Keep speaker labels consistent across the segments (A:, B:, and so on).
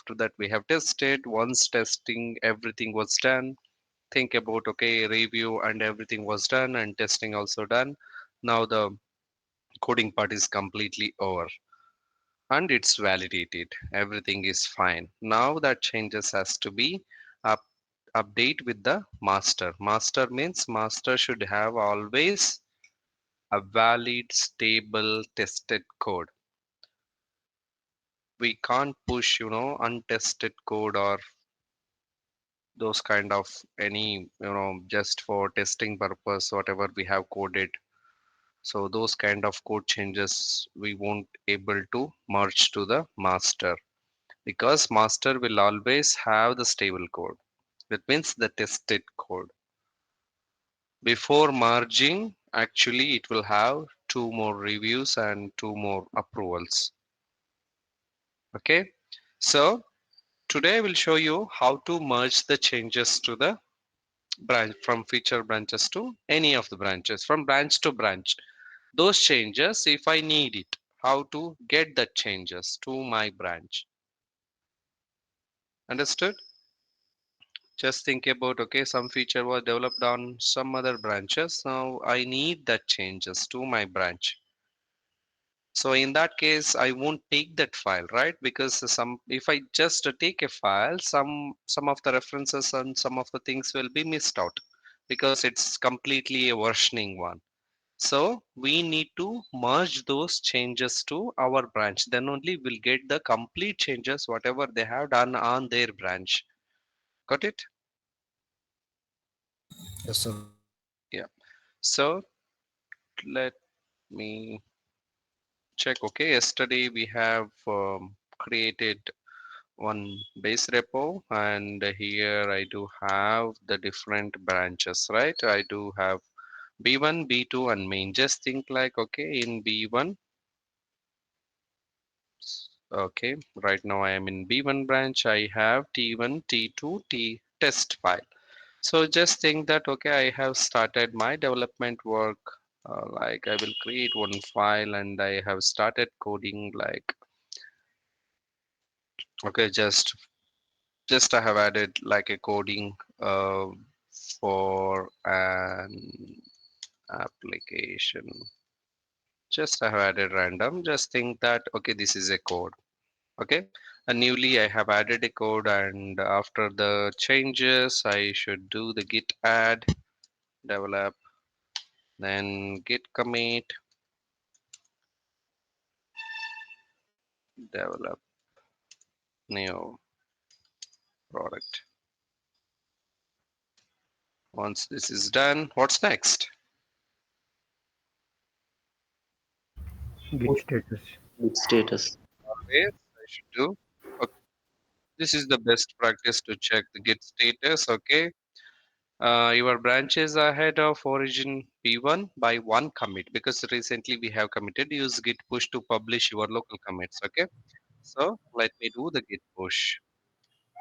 A: after that we have tested. Once testing everything was done, think about, okay, review and everything was done and testing also done. Now the coding part is completely over and it's validated, everything is fine. Now that changes has to be up, update with the master. Master means master should have always a valid, stable, tested code. We can't push, untested code or those kind of any, just for testing purpose, whatever we have coded. So those kind of code changes we won't able to merge to the master, because master will always have the stable code. That means the tested code. Before merging, actually it will have two more reviews and two more approvals. Okay, so today I will show you how to merge the changes to the branch, from feature branches to any of the branches, from branch to branch. Those changes, if I need it, how to get the changes to my branch. Understood? Just think about, okay, some feature was developed on some other branches. Now I need that changes to my branch. So in that case, I won't take that file, right? Because some, if I just take a file, some of the references and some of the things will be missed out because it's completely a versioning one. So we need to merge those changes to our branch. Then only we'll get the complete changes, whatever they have done on their branch. Got it?
B: Yes, sir.
A: Yeah. So let me check. Okay. Yesterday we have created one base repo, and here I do have the different branches, right? I do have B1, B2 and main. Just think like, okay, in B1, okay, right now I am in B1 branch. I have T1, T2, T test file. So just think that, okay, I have started my development work. Like I will create one file and I have started coding, like, okay, just I have added like a coding for an application. Just I have added random. Just think that, okay, this is a code. Okay, and newly I have added a code, and after the changes I should do the git add, develop, then git commit, develop new product. Once this is done, what's next?
C: Git status.
B: Git status.
A: Always I should do. Okay, this is the best practice to check the git status. Okay, your branch is ahead of origin p1 by one commit, because recently we have committed. Use git push to publish your local commits. Okay, so let me do the git push.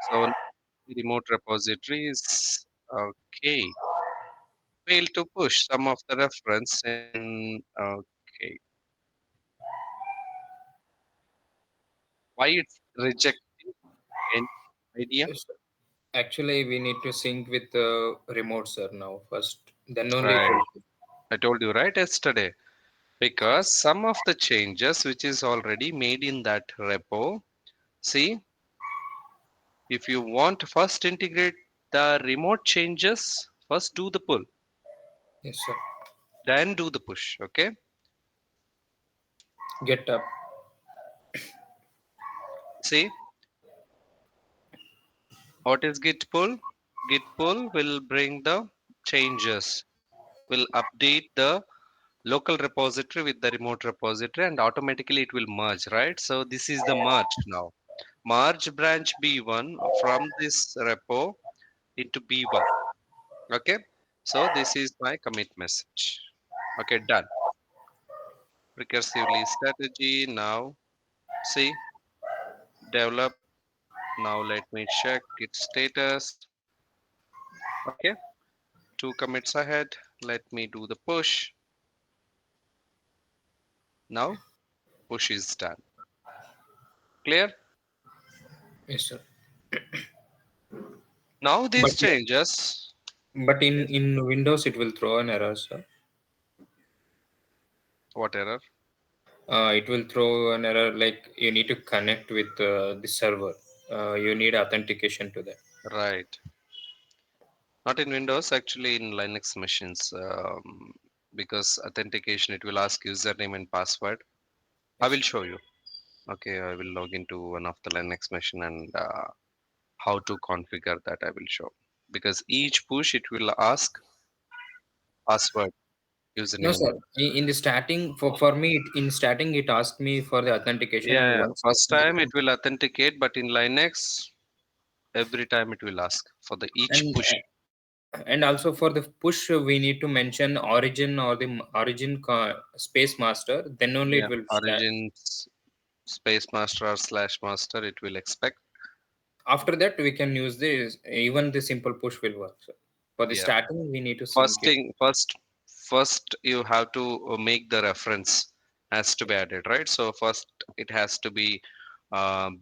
A: So remote repositories. Okay, fail to push some of the reference in. Okay, why it's rejecting? Any idea?
D: Yes, sir. Actually, we need to sync with the remote, sir, now first. Then only it
A: Right.
D: will.
A: I told you right yesterday. Because some of the changes which is already made in that repo, see, if you want to first integrate the remote changes, first do the pull,
D: Yes, sir.
A: then do the push. Okay.
D: Get up.
A: See, what is git pull? Git pull will bring the changes, will update the local repository with the remote repository, and automatically it will merge, right? So this is the merge now. Merge branch B1 from this repo into B1. Okay, so this is my commit message. Okay, done. Recursively strategy. Now see, develop. Now let me check its status. Okay, two commits ahead. Let me do the push. Now push is done. Clear?
D: Yes, sir.
A: Now
D: But
A: these changes.
D: but in
A: Yes.
D: in Windows it will throw an error, sir.
A: What error?
D: It will throw an error like you need to connect with the server. You need authentication to that.
A: Right. Not in Windows, actually in Linux machines. Because authentication, it will ask username and password. I
D: Yes,
A: will
D: sir.
A: show you. Okay, I will log into one of the Linux machine and how to configure that I will show. Because each push it will ask password,
D: No,
A: username and
D: sir.
A: password.
D: In the starting, for me, in starting, it asked me for the authentication, and
A: Yeah,
D: once I
A: first time it
D: connected,
A: will authenticate, but in Linux, every time it will ask for the each
D: and
A: push.
D: also for the push, we need to mention origin or the origin space master. Then only it
A: Yeah,
D: will start.
A: origins space master or slash master, it will expect.
D: After that, we can use this. Even the simple push will work. Sir. For the
A: Yeah.
D: starting, we need to
A: First
D: sync it.
A: thing, first you have to make the reference has to be added, right? So first it has to be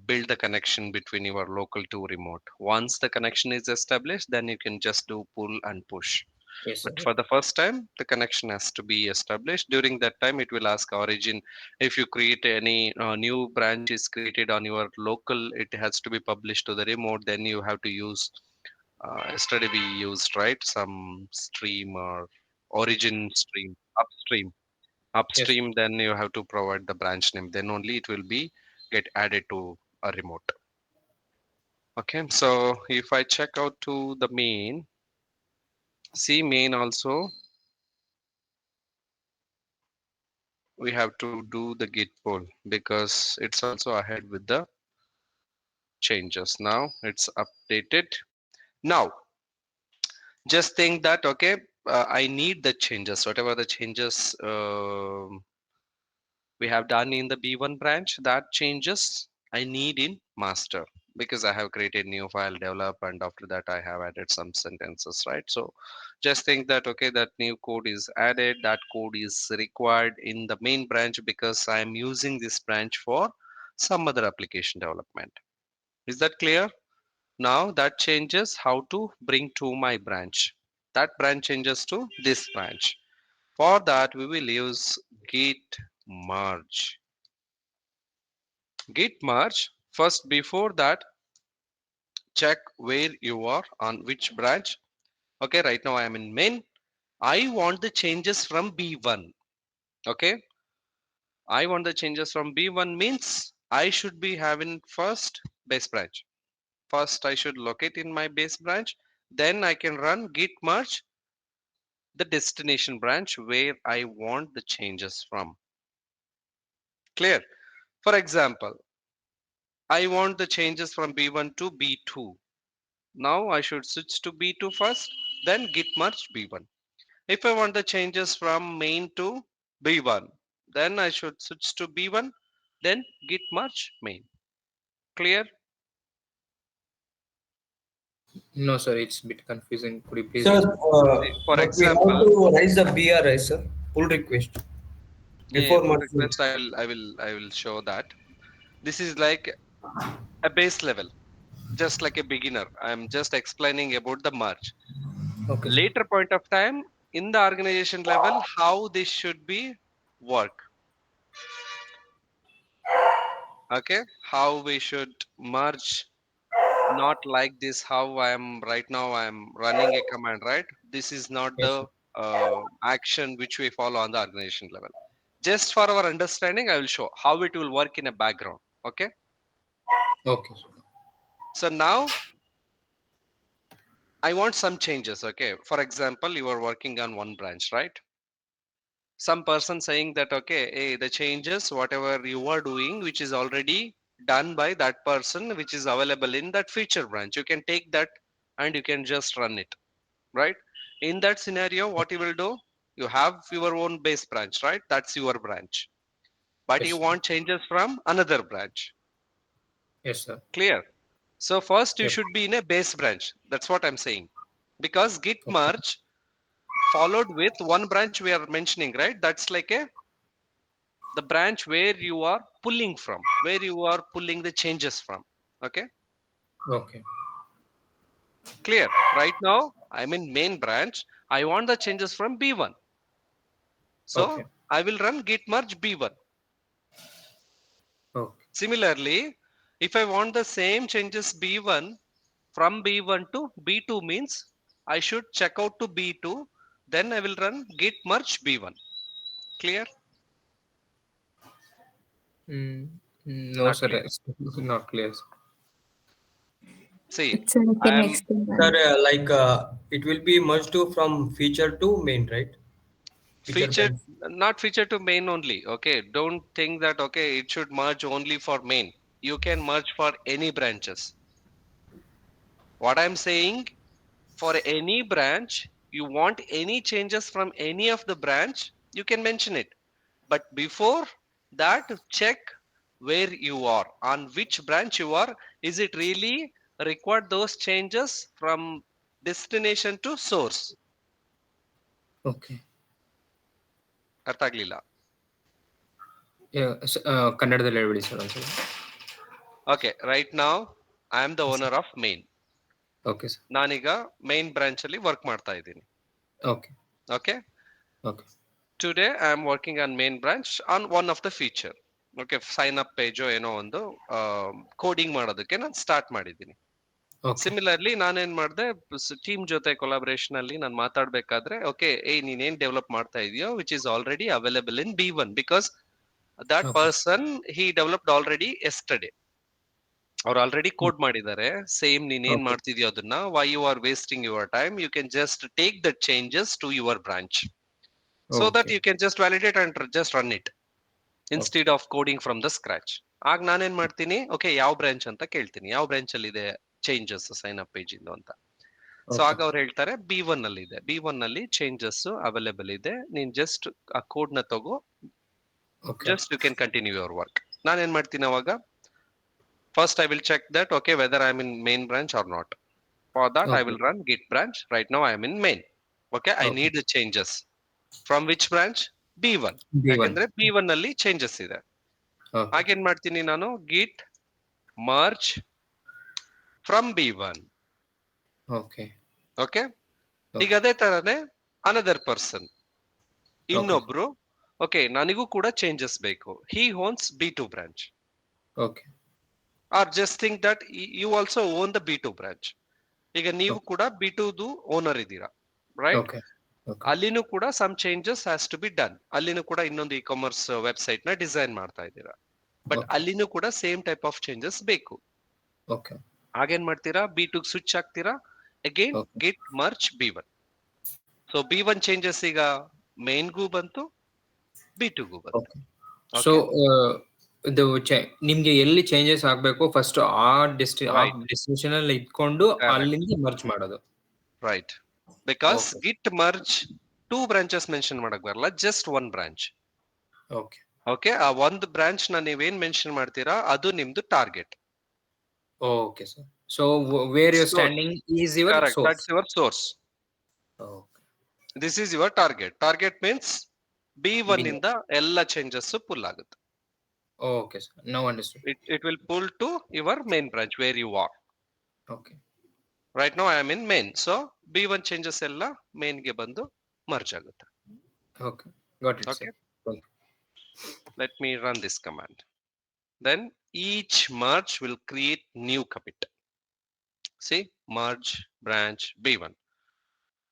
A: build the connection between your local to remote. Once the connection is established, then you can just do pull and push.
D: Yes,
A: But
D: sir.
A: for the first time, the connection has to be established. During that time, it will ask origin. If you create any new branch is created on your local, it has to be published to the remote. Then you have to use yesterday we used right some stream or origin stream
D: Yes.
A: upstream. Then you have to provide the branch name. Then only it will be get added to a remote. Okay, so if I check out to the main, see main also we have to do the git pull because it's also ahead with the changes. Now it's updated. Now just think that okay, I need the changes, whatever the changes we have done in the B1 branch, that changes I need in master because I have created new file develop and after that I have added some sentences, right? So just think that okay, that new code is added, that code is required in the main branch because I am using this branch for some other application development. Is that clear? Now that changes how to bring to my branch. That branch changes to this branch. For that we will use git merge. Git merge first. Before that, check where you are on which branch. Okay, right now I am in main. I want the changes from B1. Okay, I want the changes from B1 means I should be having first base branch. First I should locate in my base branch, then I can run git merge the destination branch where I want the changes from. Clear? For example, I want the changes from B1 to B2. Now I should switch to B2 first, then git merge B1. If I want the changes from main to B1, then I should switch to B1, then git merge main. Clear?
D: No, sir. It's a bit confusing. Could you please
B: Sir,
D: explain?
A: For
B: but we have
A: example,
B: to raise the BRI, sir. Pull request
A: yeah,
B: before
A: pull
B: merging.
A: request I will show that. This is like a base level, just like a beginner. I'm just explaining about the merge.
D: Okay, sir.
A: Later point of time in the organization level, how this should be work. Okay, how we should merge, not like this how I am right now. I am running a command, right? This is not
D: Yes,
A: the
D: sir.
A: action which we follow on the organization level. Just for our understanding, I will show how it will work in a background. Okay,
D: Okay, sir.
A: so now I want some changes. Okay, for example, you are working on one branch, right? Some person saying that okay, hey, the changes whatever you are doing which is already done by that person which is available in that feature branch, you can take that and you can just run it, right? In that scenario what you will do, you have your own base branch, right? That's your branch, but you
D: Yes, sir.
A: want changes from another branch.
D: Yes, sir.
A: Clear? So first you
D: Yep.
A: should be in a base branch, that's what I'm saying. Because git
D: Okay.
A: merge followed with one branch we are mentioning, right? That's like a the branch where you are pulling from, where you are pulling the changes from. Okay,
D: Okay.
A: Clear? Right now, I'm in main branch. I want the changes from B1.
D: Okay.
A: So I will run git merge B1.
D: Okay.
A: Similarly, if I want the same changes B1 from B1 to B2 means I should check out to B2. Then I will run git merge B1. Clear?
D: Mm, no,
A: Not
D: sir.
A: clear.
D: It's not clear. Sir.
A: See,
C: So can you
A: I'm
C: explain
B: Sir,
C: that?
B: it will be merged to from feature to main, right? Feature
A: featured,
B: branch.
A: not featured to main only. Okay, don't think that okay, it should merge only for main. You can merge for any branches. What I'm saying, for any branch, you want any changes from any of the branch, you can mention it. But before that, check where you are, on which branch you are. Is it really required those changes from destination to source?
D: Okay.
A: ಅರ್ಥ ಆಗ್ಲಿಲ್ಲ.
D: ಕನ್ನಡದಲ್ಲಿ ಹೇಳ್ಬಿಡಿ sir ಒಂದ್ಸಲ.
A: Okay, right now I am the owner of main.
D: Okay sir.
A: ನಾನೀಗ main branch ಅಲ್ಲಿ work ಮಾಡ್ತಾ ಇದ್ದೀನಿ.
D: Okay.
A: Okay,
D: okay.
A: today I am working on main branch on one of the feature. Okay, sign up page ಏನೋ ಒಂದು coding ಮಾಡೋದಕ್ಕೆ ನಾನು start ಮಾಡಿದ್ದೀನಿ.
D: Okay.
A: Similarly ನಾನೇನ್ ಮಾಡಿದೆ, ಟೀಮ್ ಜೊತೆ ಕೊಲಾಬ್ರೇಷನ್ ಅಲ್ಲಿ ನಾನು ಮಾತಾಡ್ಬೇಕಾದ್ರೆ ಓಕೆ ನೀನೇನ್ ಡೆವಲಪ್ ಮಾಡ್ತಾ ಇದೆಯೋ which is already available in B1 because that
D: okay.
A: Person he developed already yesterday. ಅವ್ರು ಆಲ್ರೆಡಿ ಕೋಡ್ ಮಾಡಿದ್ದಾರೆ. ಸೇಮ್ ನೀನ್ ಏನ್
D: ಓಕೆ.
A: ಮಾಡ್ತಿದ್ಯೋ ಅದನ್ನ why you are wasting your time, you can just take the changes to your branch so that
D: okay.
A: You can just validate and just run it
D: okay.
A: Instead of coding from the scratch. ಆಗ ನಾನೇನ್ ಮಾಡ್ತೀನಿ, okay ಯಾವ branch ಅಂತ ಕೇಳ್ತೀನಿ, ಯಾವ branch ಅಲ್ಲಿ ಇದೆ changes sign up page ಇಂದು ಅಂತ. So
D: okay.
A: ಆಗ ಅವ್ರು ಹೇಳ್ತಾರೆ B1 ಅಲ್ಲಿ ಇದೆ, B1 ಅಲ್ಲಿ ಚೇಂಜಸ್ ಅವೈಲೇಬಲ್ ಇದೆ, ನೀನ್ ಜಸ್ಟ್ ಆ ಕೋಡ್ ನ ತಗೋ,
D: okay.
A: Just you can continue your work. ನಾನೇನ್ ಮಾಡ್ತೀನಿ ಅವಾಗ, first I will check that okay whether I'm in main branch or not. For that I
D: okay.
A: will run git branch. Right now I am in main. Okay, I
D: okay.
A: need the changes from which branch, B1.
D: B1.
A: ಯಾಕಂದ್ರೆ B1 ಅಲ್ಲಿ changes ಇದೆ.
D: Okay.
A: ಆಗೇನ್ ಮಾಡ್ತೀನಿ ನಾನು, git merge from B1.
D: Okay.
A: Okay, ಈಗ
D: okay.
A: ಅದೇ ತರನೇ another person,
D: okay.
A: ಇನ್ನೊಬ್ರು, okay ನನಗೂ ಕೂಡ ಚೇಂಜಸ್ ಬೇಕು, he owns B2 branch.
D: Okay.
A: Or just think that you also own the B2 branch. ಈಗ ನೀವು ಕೂಡ B2ದು ಓನರ್ ಇದ್ದೀರಾ, ರೈಟ್?
D: ಓಕೆ. ಓಕೆ.
A: ಅಲ್ಲಿನೂ ಕೂಡ some changes has to be done. ಅಲ್ಲಿನೂ ಕೂಡ ಇನ್ನೊಂದು ಇ ಕಾಮರ್ಸ್ ವೆಬ್ಸೈಟ್ ನ ಡಿಸೈನ್ ಮಾಡ್ತಾ ಇದ್ದೀರಾ, ಬಟ್
D: ಓಕೆ.
A: ಅಲ್ಲಿನೂ ಕೂಡ ಸೇಮ್ ಟೈಪ್ ಆಫ್ ಚೇಂಜಸ್ ಬೇಕು.
D: ಓಕೆ.
A: ಆಗೇನ್ ಮಾಡ್ತೀರಾ, B2 ಸ್ವಿಚ್ ಆಗ್ತೀರಾ, again
D: okay.
A: Git merge B1. So B1 changes ಈಗ ಮೇನ್ಗೂ ಬಂತು, B2ಗೂ ಬಂತು.
D: ಓಕೆ. ಸೊ
A: ಓಕೆ,
D: ಇದು ನಿಮ್ಗೆ ಎಲ್ಲಿ ಚೇಂಜಸ್ ಆಗ್ಬೇಕು ಫಸ್ಟ್ ಆ
A: ರೈಟ್,
D: ಡೆಸ್ಟಿನೇಷನ್ ಅಲ್ಲಿ ಇಟ್ಕೊಂಡು
A: ಕರೆಕ್ಟ್,
D: ಅಲ್ಲಿಂದ ಮರ್ಜ್ ಮಾಡೋದು.
A: Right. Because
D: okay.
A: Git merge two branches mention ಮಾಡಕ್ ಬರಲ್ಲ, just one branch.
D: Okay.
A: Okay, ಆ ಒಂದು ಬ್ರಾಂಚ್ ನ ನೀವೇನ್ ಮೆನ್ಷನ್ ಮಾಡ್ತೀರಾ ಅದು ನಿಮ್ದು target.
D: Okay sir. So where you
A: Source.
D: Standing is your
A: Correct.
D: Source.
A: That's your source.
D: Okay.
A: This is your target. Target means B1
D: B.
A: ಇಂದ ಎಲ್ಲ changes pull ಆಗುತ್ತೆ.
D: Okay sir, now understood.
A: It will pull to your main branch where you are.
D: Okay.
A: Right now I am in main. So B1 changes ಎಲ್ಲ main ಗೆ ಬಂದು merge ಆಗುತ್ತೆ.
D: Okay, got it
A: Okay.
D: Sir. Okay.
A: Let me run this command. Then each merge will create new commit. See, merge branch B1.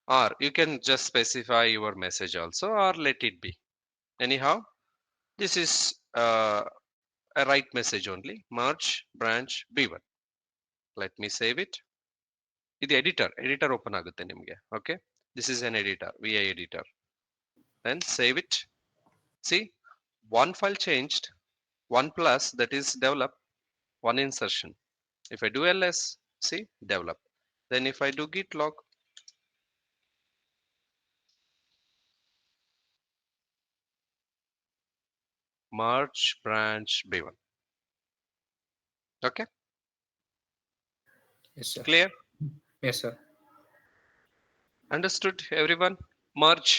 A: Or you can just specify your message also or let it be. Anyhow, this is a write message only, merge branch B1. Let me save it. ಇದು editor open ಆಗುತ್ತೆ ನಿಮಗೆ. Okay, this is N editor, VI editor. Then save it. See, one file changed, one plus that is develop, one insertion. If I do ls, see, develop. Then if I do git log, merge branch B1. Okay,
D: yes sir.
A: clear?
D: Yes sir.
A: Understood everyone? Merge.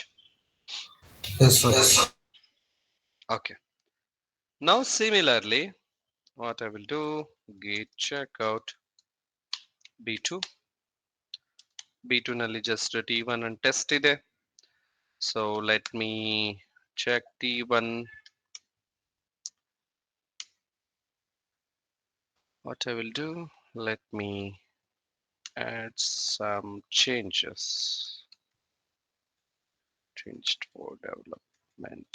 B: Yes, sir.
A: Okay, now similarly what I will do, git checkout B2. B2 ನಲ್ಲಿ just T1 and test ಇದೆ. So let me check T1. What I will do, let me add some changes. Changed for development.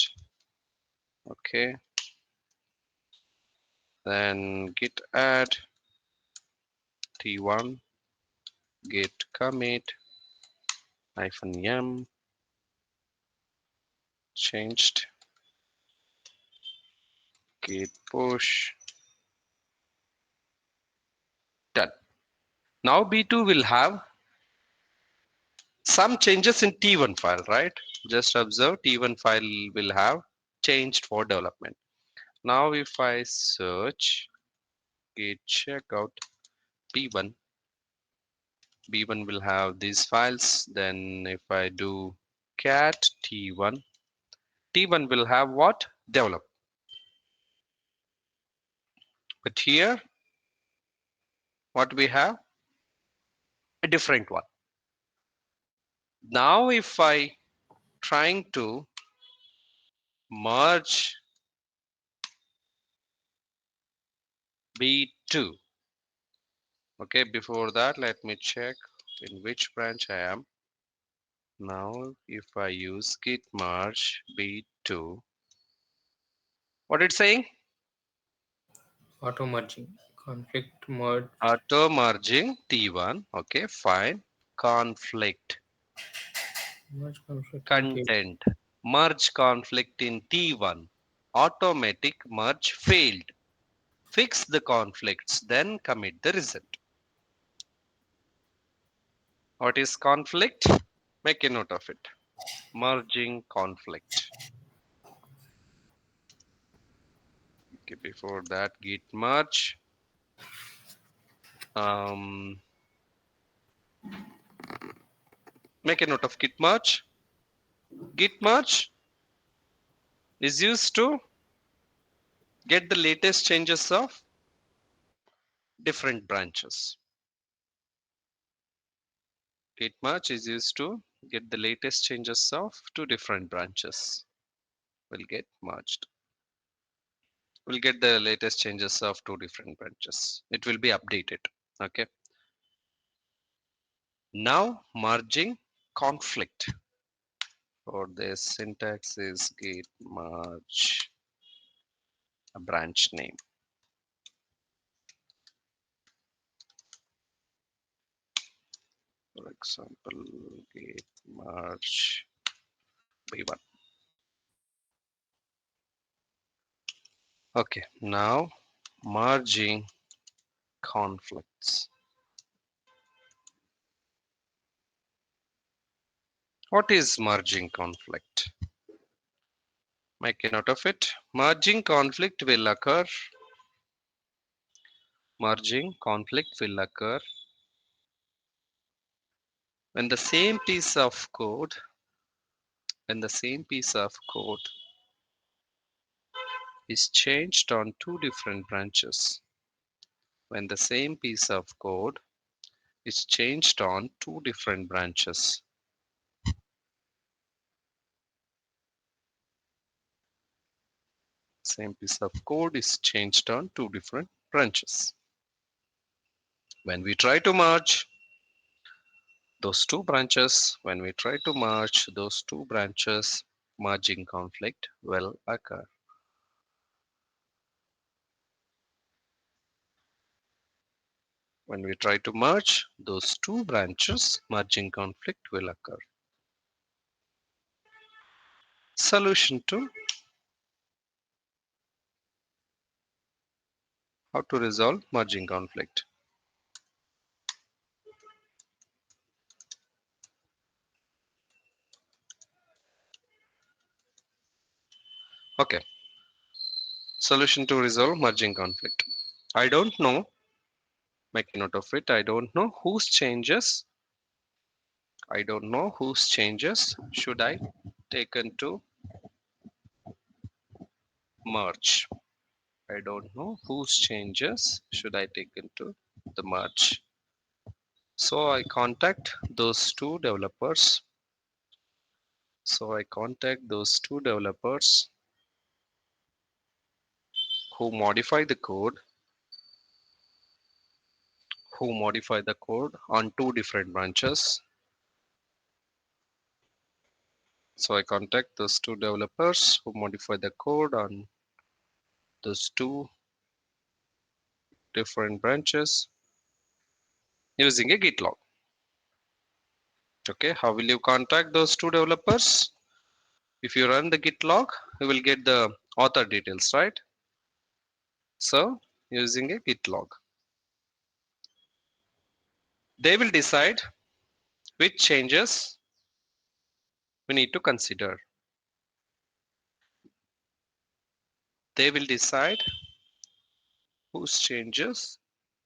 A: Okay. Then git add T1 git commit -m changed git push done. Now B2 will have some changes in T1 file, right? Just observe T1 file will have changed for development. Now if I search git checkout B1, B1 will have these files. Then if I do cat T1, T1 will have what? Develop. But here, what we have? A different one. Now if I trying to merge B2, okay, before that, let me check in which branch I am. Now, if I use git merge B2, what it's saying?
D: Auto merging, conflict merge,
A: Auto merging T1, okay, fine. Conflict,
D: merge conflict in team.
A: content, merge conflict in T1, automatic merge failed. Fix the conflicts, then commit the result. What is conflict? Make a note of it. Merging conflict. Okay, before that, git merge. Um, Make a note of git merge. Git merge is used to get the latest changes of different branches. Git merge is used to get the latest changes of two different branches. Will get merged. We'll get the latest changes of two different branches. It will be updated. Okay. Now merging conflict. For this syntax is git merge a branch name. For example, git merge b1. Okay, now merging conflicts. What is merging conflict? Make a note of it. Merging conflict will occur. Merging conflict will occur when the same piece of code, when the same piece of code is changed on two different branches. When the same piece of code is changed on two different branches. Same piece of code is changed on two different branches. When we try to merge those two branches, when we try to merge those two branches, merging conflict will occur. When we try to merge those two branches, merging conflict will occur. Solution to how to resolve merging conflict. Okay, solution to resolve merging conflict. I don't know, make a note of it. I don't know whose changes, I don't know whose changes should I taken to merge. I don't know whose changes should I take into the merge. So I contact those two developers. So I contact those two developers who modify the code, on two different branches. So I contact those two developers who modify the code on those two different branches using a Git log. Okay, how will you contact those two developers? If you run the Git log, you will get the author details, right? So using a Git log, they will decide which changes we need to consider. They will decide whose changes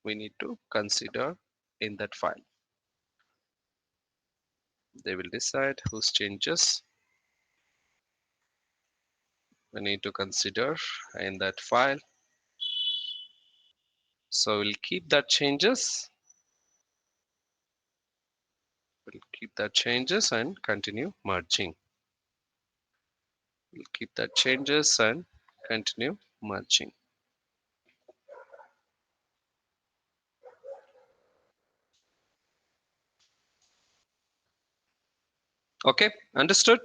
A: we need to consider in that file. They will decide whose changes we need to consider in that file. So we'll keep that changes. We'll keep that changes and continue merging. We'll keep that changes and continue merging. Okay, understood?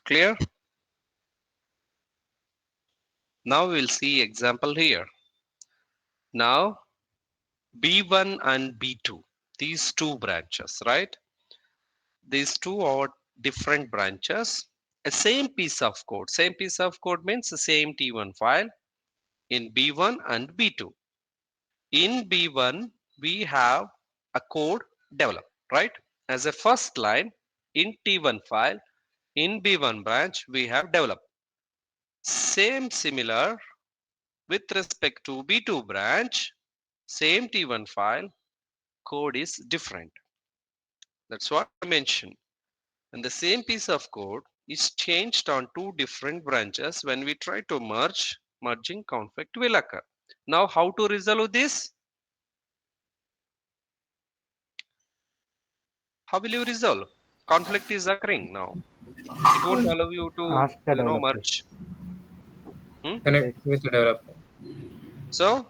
A: Clear? Now we'll see example here. Now B1 and B2, these two branches, right? These two are different branches. A same piece of code. Same piece of code means the same T1 file in B1 and B2. In B1, we have a code developed, right? As a first line in T1 file, in B1 branch, we have developed. Same similar with respect to B2 branch, same T1 file, code is different. That's what I mentioned. And the same piece of code is changed on two different branches. When we try to merge, merging conflict will occur. Now, how to resolve this? How will you resolve? Conflict is occurring now. It won't allow you to,
C: Ask the developers.
A: merge. Hmm?
C: Check.
D: Connect with the developer.
A: So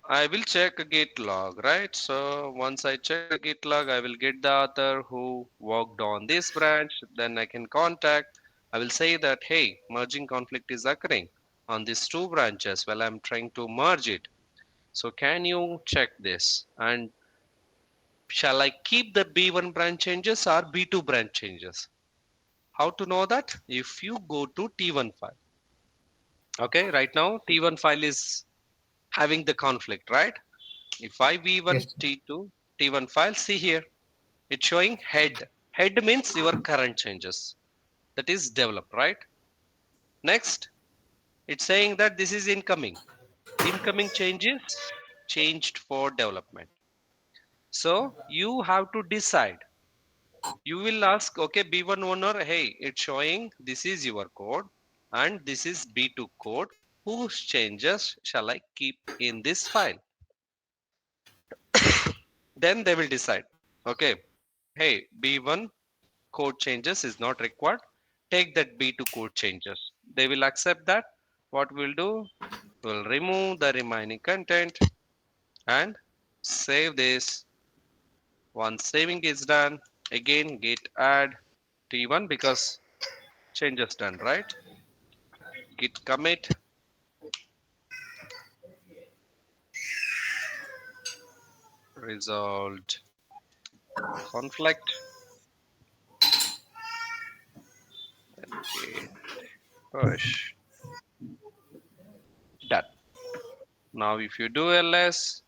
A: I will check a Git log, right? So once I check the Git log, I will get the author who worked on this branch. Then I can contact. I will say that, hey, merging conflict is occurring on these two branches while I'm trying to merge it. So can you check this? And shall I keep the B1 branch changes or B2 branch changes? How to know that? If you go to T1 file. Okay, right now T1 file is having the conflict, right? If I V1
D: Yes.
A: T2 T1 file, see here, it's showing head. Head means your current changes. That is developed, right? Next, it's saying that this is incoming. Incoming changes changed for development. So you have to decide. You will ask, okay, B1 owner, hey, it's showing this is your code and this is B2 code. Whose changes shall I keep in this file? Then they will decide, okay, hey, B1 code changes is not required. Take that B2 code changes. They will accept that. What we'll do, we'll remove the remaining content and save this. Once saving is done, again git add T1 because changes done, right? Git commit resolved conflict and git push done. Now if you do ls,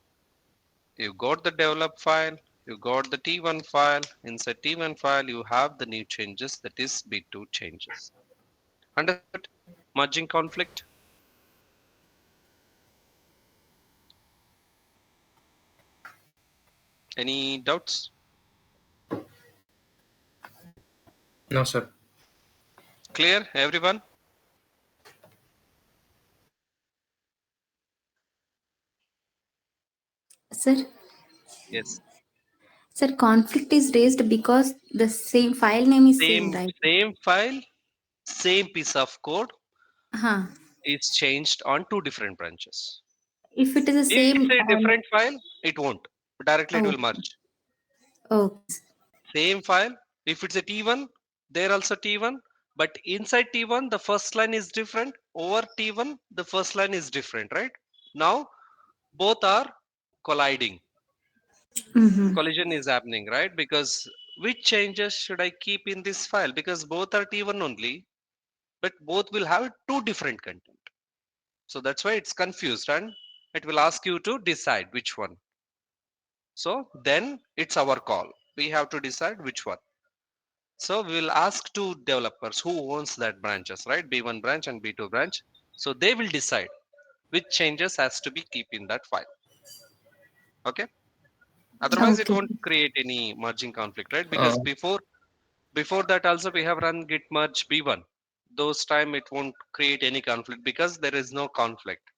A: you got the develop file, you got the T1 file. Inside T1 file, you have the new changes, that is B2 changes. Understood? Merging conflict. Any doubts?
D: No, sir.
A: Clear, everyone?
C: Sir,
A: Yes.
C: sir, conflict is raised because the same file name is same,
A: Same
C: right?
A: same file, same piece of code
C: Huh.
A: is changed on two different branches.
C: If it is the
A: If it's
C: same
A: a
C: file,
A: different file, it won't. Directly it
C: oh,
A: will merge.
C: okay.
A: Same file. If it's a T1, there also T1. But inside T1, the first line is different. Over T1, the first line is different, right? Now both are colliding.
C: Mm-hmm.
A: Collision is happening, right? Because which changes should I keep in this file? Because both are T1 only, but both will have two different content. So that's why it's confused and it will ask you to decide which one. So then it's our call. We have to decide which one. So we will ask two developers who owns that branches, right? B1 branch and B2 branch. So they will decide which changes has to be keep in that file. Okay. Otherwise, it
C: Okay.
A: won't create any merging conflict, right?
D: Uh,
A: Because before that also we have run git merge B1. Those time it won't create any conflict because there is no conflict.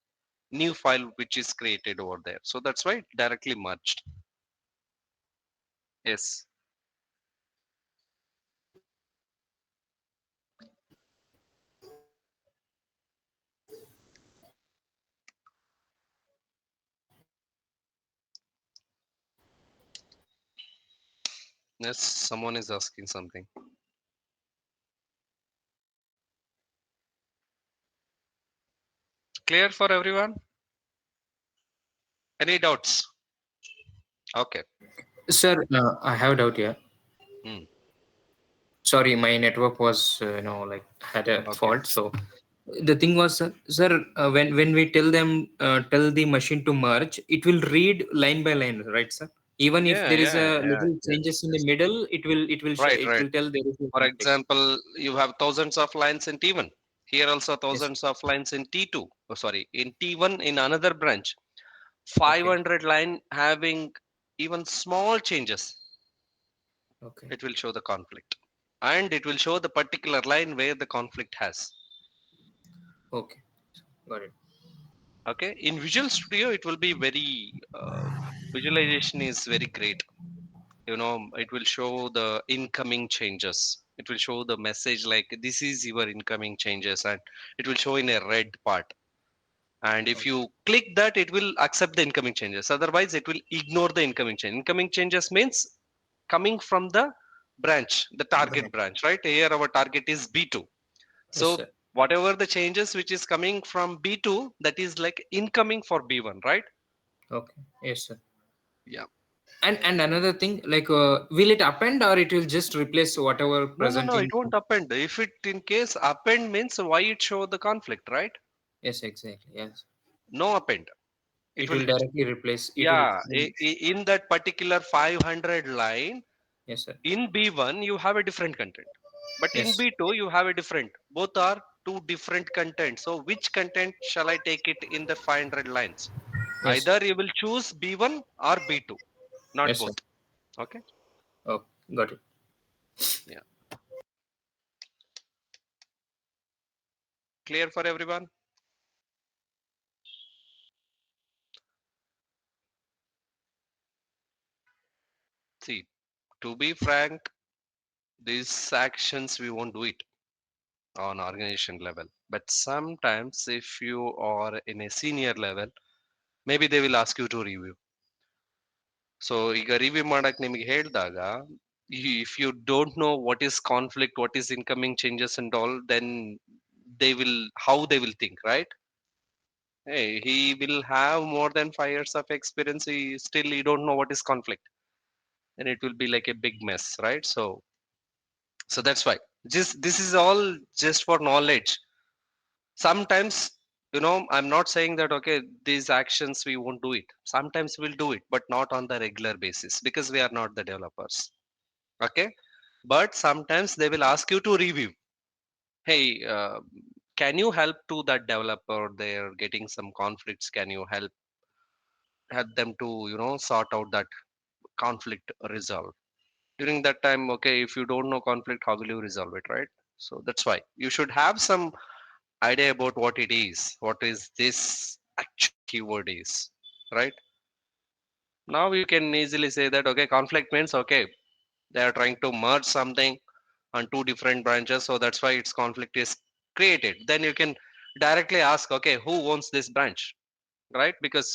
A: New file which is created over there. So that's why it directly merged. Yes. Yes. Someone is asking something. Clear for everyone? Any doubts? Okay.
D: Sir, I have a doubt here.
A: Hmm.
D: Sorry, my network was like had a
A: Okay.
D: fault. So the thing was, sir, when we tell them, tell the machine to merge, it will read line by line, right, sir? Even if
A: Yeah.
D: there is
A: Yeah.
D: a
A: Yeah.
D: little changes
A: Yes.
D: in the
A: Yes.
D: middle,
A: Right.
D: it
A: Right.
D: will tell there is a
A: For
D: conflict.
A: example, you have thousands of lines in T1. Here also
D: Yes.
A: thousands of lines in T2. Oh, sorry, in T1 in another branch.
D: Okay.
A: 500 line having even small changes,
D: Okay.
A: it will show the conflict. And it will show the particular line where the conflict has.
D: Okay. Got it.
A: Okay. In Visual Studio, it will be very, visualization is very great. It will show the incoming changes. It will show the message like this is your incoming changes and it will show in a red part. And if
D: Okay.
A: you click that, it will accept the incoming changes. Otherwise, it will ignore the incoming change. Incoming changes means coming from the branch, the target
D: Right.
A: branch, right? Here our target is B2.
D: Yes,
A: So
D: sir.
A: whatever the changes which is coming from B2, that is like incoming for B1, right?
D: Okay. Yes, sir.
A: Yeah.
D: And another thing, like, will it append or it will just replace whatever
A: No, no,
D: present
A: no,
D: in?
A: it won't append. If it in case append means why it show the conflict, right?
D: Yes, exactly. Yes.
A: No append. It
D: It
A: will,
D: will directly replace. It will.
A: yeah, in that particular 500 line,
D: Yes, sir.
A: in B1 you have a different content, but in
D: Yes.
A: B2 you have a different. Both are two different content. So which content shall I take it in the 500 lines?
D: Yes.
A: Either you will choose B1 or B2, not
D: Yes,
A: both.
D: sir.
A: Okay.
D: Oh, got it.
A: Yeah. Clear for everyone? See, to be frank, these actions we won't do it on organization level. But sometimes if you are in a senior level, maybe they will ask you to review. So ಈಗ review ಮಾಡಕ್ ನಿಮಗೆ ಹೇಳಿದಾಗ if you don't know what is conflict, what is incoming changes and all, then they will how they will think, right? Hey, he will have more than 5 years of experience. He still he don't know what is conflict, and it will be like a big mess, right? So that's why just this is all just for knowledge. Sometimes I'm not saying that okay these actions we won't do it. Sometimes we'll do it, but not on the regular basis because we are not the developers. Okay, but sometimes they will ask you to review. Hey, can you help to that developer? They're getting some conflicts. Can you help them to sort out that conflict resolve during that time? Okay, if you don't know conflict, how will you resolve it, right? So that's why you should have some idea about what it is, what is this actual keyword is, right? Now you can easily say that okay, conflict means okay, they are trying to merge something on two different branches, so that's why its conflict is created. Then you can directly ask okay, who owns this branch, right? Because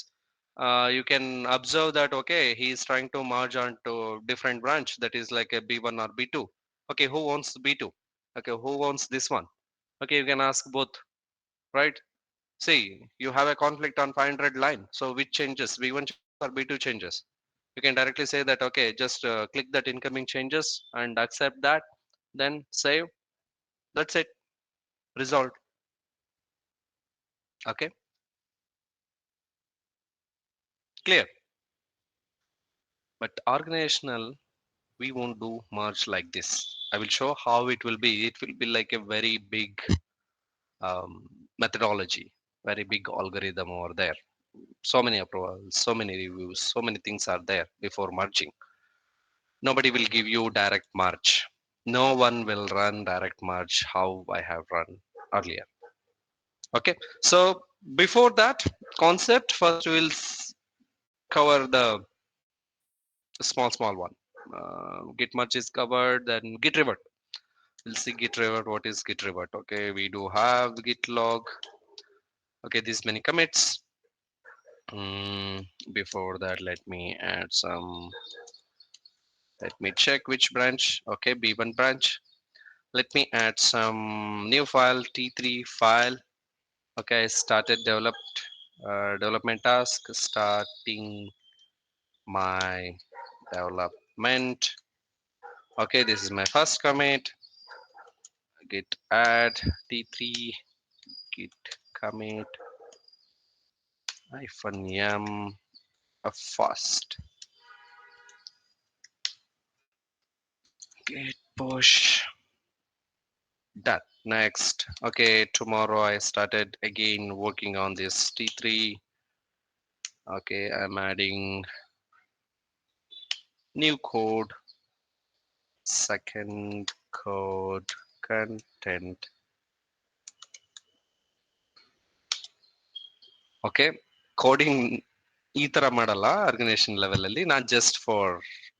A: you can observe that okay, he is trying to merge onto different branch, that is like a b1 or b2. Okay, who owns b2? Okay, who owns this one? Okay, you can ask both, right? See, you have a conflict on 500 line. So which changes? B1 changes or B2 changes? You can directly say that, okay, just click that incoming changes and accept that, then save. That's it. Resolved. Okay, clear. But organizational, we won't do merge like this. I will show how it will be. It will be like a very big methodology, very big algorithm over there. So many approvals, so many reviews, so many things are there before merging. Nobody will give you direct merge. No one will run direct merge how I have run earlier. Okay, so before that concept, first we'll cover the small one. Git merge is covered, then git revert. We'll see git revert. What is git revert? Okay, we do have git log. Okay, these many commits. Before that, let me add some. Let me check which branch. Okay, B1 branch. Let me add some new file, T3 file. Okay, I started development task, starting my development. Okay, this is my first commit. Git add T3 git commit hyphen yum a first git push done. Next, okay, tomorrow I started again working on this T3. Okay, I'm adding new code, second code content. Okay, coding ಈ ತರ ಮಾಡಲ್ಲ organisation level ಅಲ್ಲಿ, not just for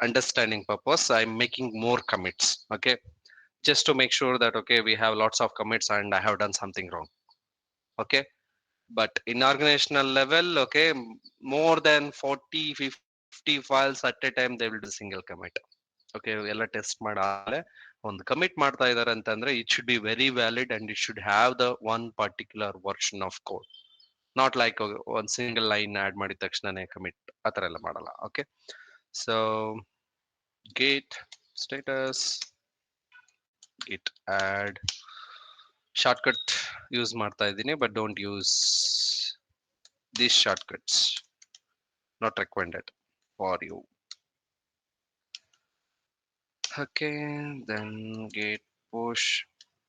A: understanding purpose I am making more commits. Okay, just to make sure that okay, we have lots of commits and I have done something wrong. Okay, but in organizational level, okay, more than 40 50 files at a time they will do single commit. Okay, ಎಲ್ಲ test ಮಾಡಾದ್ಮೇಲೆ ಒಂದು commit ಮಾಡ್ತಾ ಇದಾರೆ ಅಂತಂದ್ರೆ it should be very valid and it should have the one particular version of code, not like ಒಂದು single line add ಮಾಡಿದ ತಕ್ಷಣನೇ commit ಆ ಥರ ಎಲ್ಲ ಮಾಡಲ್ಲ. Okay, so git status git add shortcut use ಮಾಡ್ತಾ ಇದ್ದೀನಿ, but don't use these shortcuts, not recommended for you. Okay, then git push.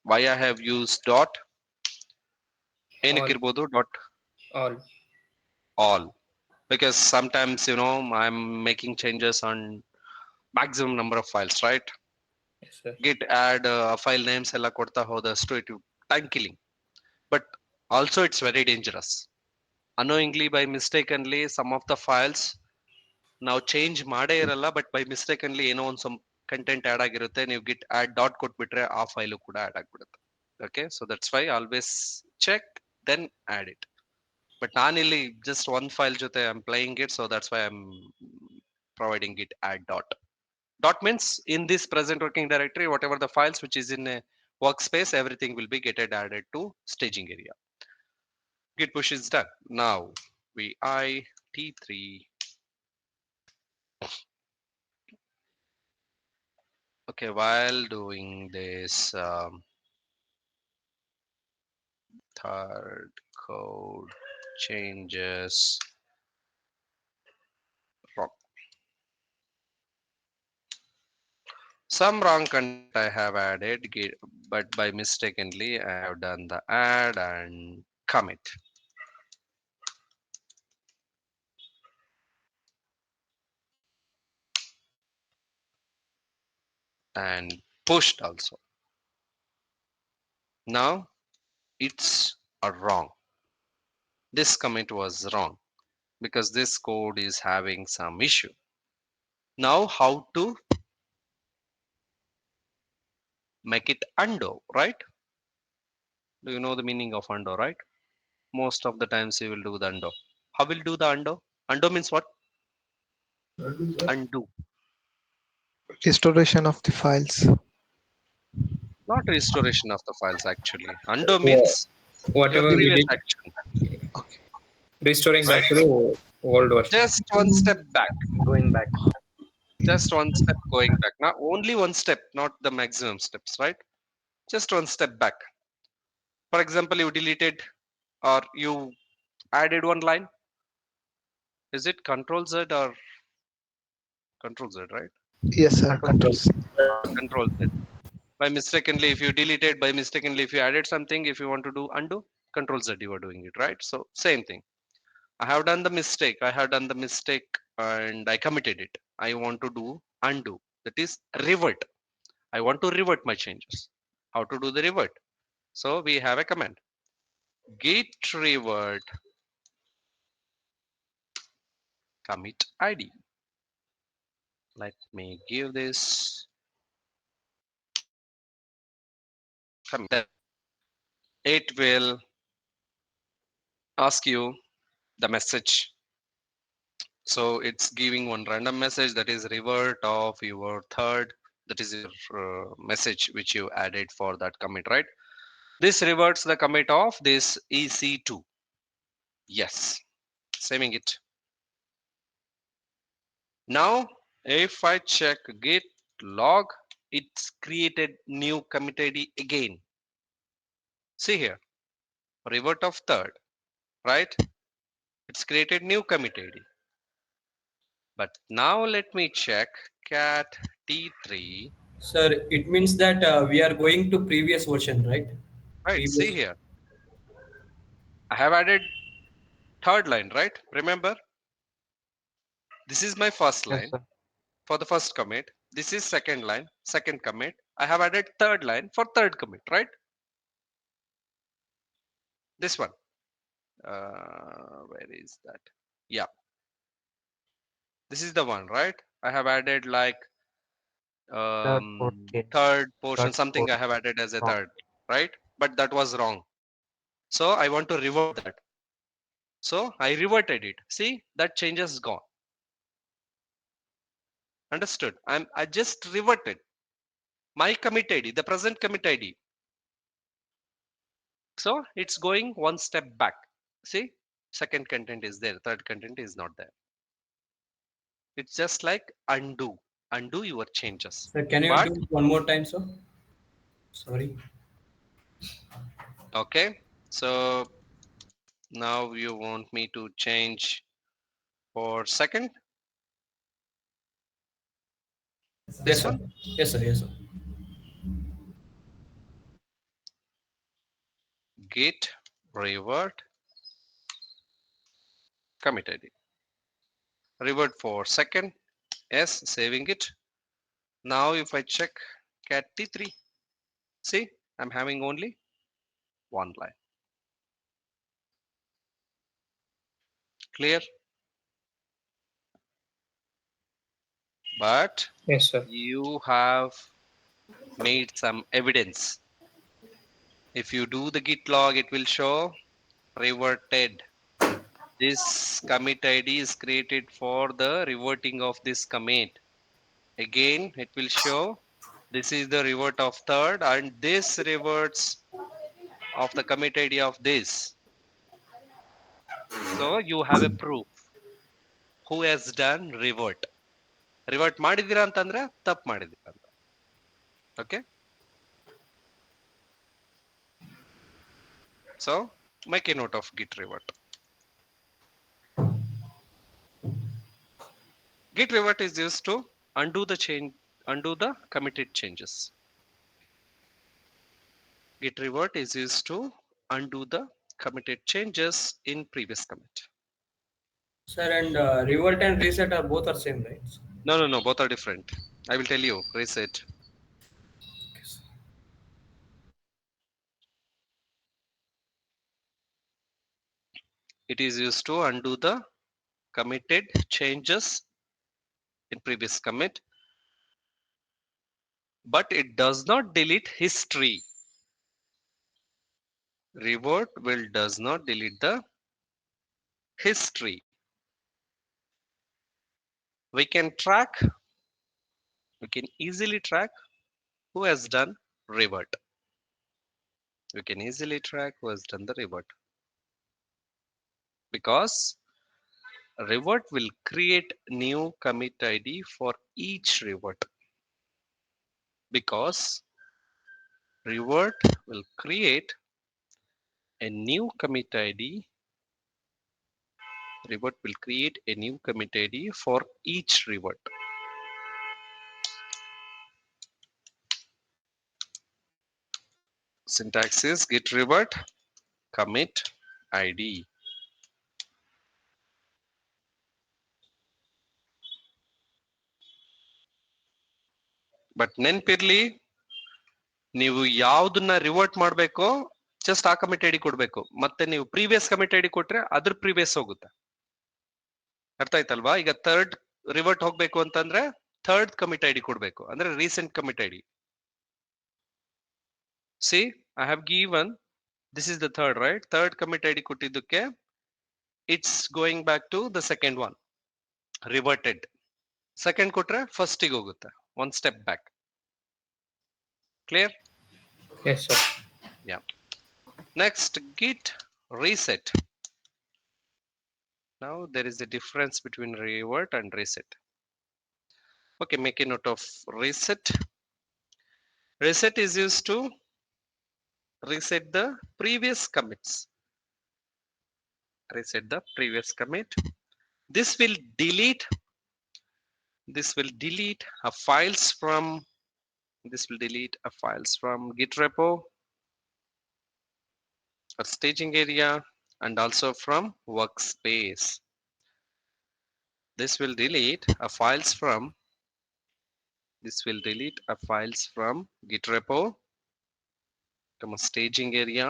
A: Why I have used dot?
D: All,
A: ಏನಕ್ಕಿರ್ಬೋದು dot?
D: all.
A: All. Because sometimes I'm making changes on maximum number of files, right?
D: Yes, sir.
A: Git add file names ಎಲ್ಲ ಕೊಡ್ತಾ ಹೋದಷ್ಟು it time killing, but also it's very dangerous. Unknowingly, by mistakenly, some of the files ನಾವು change ಮಾಡೇ ಇರಲ್ಲ, but by ಮಿಸ್ಟೇಕನ್ಲಿ ಏನೋ ಒಂದು some content add ಆಗಿರುತ್ತೆ, ನೀವು ಗಿಟ್ add dot ಕೊಟ್ಬಿಟ್ರೆ ಆ ಫೈಲು ಕೂಡ ಆಡ್ ಆಗ್ಬಿಡುತ್ತೆ. Okay, so that's why always check then add it. But ನಾನಿಲ್ಲಿ ಜಸ್ಟ್ ಒನ್ ಫೈಲ್ ಜೊತೆ I am playing it, so that's why I am providing it add dot. Dot means in this present working directory, whatever the files which is in a workspace, everything will be getted added to staging area. Git push is done. Now vi t3. Okay, while doing this third code changes wrong. Some wrong content I have added, but by mistakenly I have done the add and commit and pushed also. Now it's a wrong. This commit was wrong. because this code is having some issue. Now how to make it undo, right? Do you know the meaning of undo, right? Most of the times you will do the undo. How will do the undo? Undo means what? Undo.
E: Restoration of the files.
A: Not restoration of the files actually. Undo
D: Wha-
A: means your
D: Whatever we
A: previous
D: did,
A: action,
E: Okay.
D: restoring
A: right?
D: back to the old version.
A: Just one step back.
B: Going back.
A: Just one step going back. Not only one step, not the maximum steps, right? Just one step back. For example, you deleted or you added one line. Is it Control Z or Control Z, right?
E: Yes, sir.
D: Control.
E: Controls.
A: Control Z. By mistakenly, if you deleted, by mistakenly, if you added something, if you want to do undo, Control Z, you are doing it, right? So same thing. I have done the mistake. I have done the mistake and I committed it. I want to do undo. That is revert. I want to revert my changes. How to do the revert? So we have a command git revert commit id. Let me give this commit. It will ask you the message. So it's giving one random message that is revert of your third. That is your message which you added for that commit, right? This reverts the commit of this EC2. Yes, saving it. Now, if I check git log, it's created new commit ID again. See here, revert of third, right? It's created new commit ID. But now let me check cat T3.
B: Sir, it means that we are going to previous version, right?
A: Right, see
B: Previous.
A: here. I have added third line, right? Remember, this is my first
E: Yes,
A: line
E: sir.
A: for the first commit. This is second line, second commit. I have added third line for third commit, right? This one. Where is that? Yeah, this is the one, right? I have added like
E: Third, 14.
A: third portion,
E: Third,
A: something
E: 14.
A: I have added as a
E: Wrong.
A: third, right? But that was wrong. So I want to revert that. So I reverted it. See, that change is gone. Understood? I just reverted my commit ID, the present commit ID. So it's going one step back. See, second content is there, third content is not there. It's just like undo your changes.
B: Sir, can you
A: But
B: do one more time, sir? Sorry.
A: okay, so now you want me to change for second,
B: Yes,
A: this
B: sir.
A: one,
B: Yes, sir. Yes, sir.
A: git revert commit ID. Revert for second, yes, saving it. Now if I check cat T3, see, I'm having only one line. Clear? But
D: Yes, sir.
A: you have made some evidence. If you do the git log, it will show reverted. This commit ID is created for the reverting of this commit. Again, it will show this is the revert of third and this reverts of the commit ID of this. So you have a proof who has done revert. Revert ಮಾಡಿದ್ದೀರಾ ಅಂತಂದ್ರೆ ತಪ್ಪು ಮಾಡಿದ್ದೀರಾ ಅಂತ. Okay? So make a note of git revert. Git revert is used to undo the change, undo the committed changes. Git revert is used to undo the committed changes in previous commit.
B: Sir, and revert and reset are both are same, right?
A: No, no, no, both are different. I will tell you, reset.
B: Okay, sir.
A: It is used to undo the committed changes in previous commit, but it does not delete history. Revert will does not delete the history. We can track, we can easily track who has done revert. We can easily track who has done the revert, because revert will create new commit ID for each revert. Because revert will create a new commit ID. Revert will create a new commit ID for each revert. Syntax is git revert commit ID. But ನೆನ್ಪಿರ್ಲಿ, ನೀವು ಯಾವ್ದನ್ನ revert ಮಾಡ್ಬೇಕೋ just ಆ commit ID ಕೊಡ್ಬೇಕು. ಮತ್ತೆ ನೀವು previous commit ID ಕೊಟ್ರೆ ಅದ್ರ ಪ್ರೀವಿಯಸ್ ಹೋಗುತ್ತೆ. ಅರ್ಥ ಆಯ್ತಲ್ವಾ? ಈಗ ಥರ್ಡ್ ರಿವರ್ಟ್ ಹೋಗ್ಬೇಕು ಅಂತಂದ್ರೆ ಥರ್ಡ್ ಕಮಿಟ್ ಐಡಿ ಕೊಡ್ಬೇಕು, ಅಂದ್ರೆ recent commit ID. See I have given this is the third, right? Third commit ID ಕೊಟ್ಟಿದ್ದಕ್ಕೆ it's going back to the second one, reverted. Second ಕೊಟ್ರೆ ಫಸ್ಟಿಗೆ ಹೋಗುತ್ತೆ, one step back. Clear?
D: Yes, sir.
A: Yeah. Next, git reset. Now there is a difference between revert and reset. Okay, make a note of reset. Reset is used to reset the previous commits. Reset the previous commit. This will delete a files from git repo or staging area, and also from workspace. This will delete a files from git repo, from a staging area,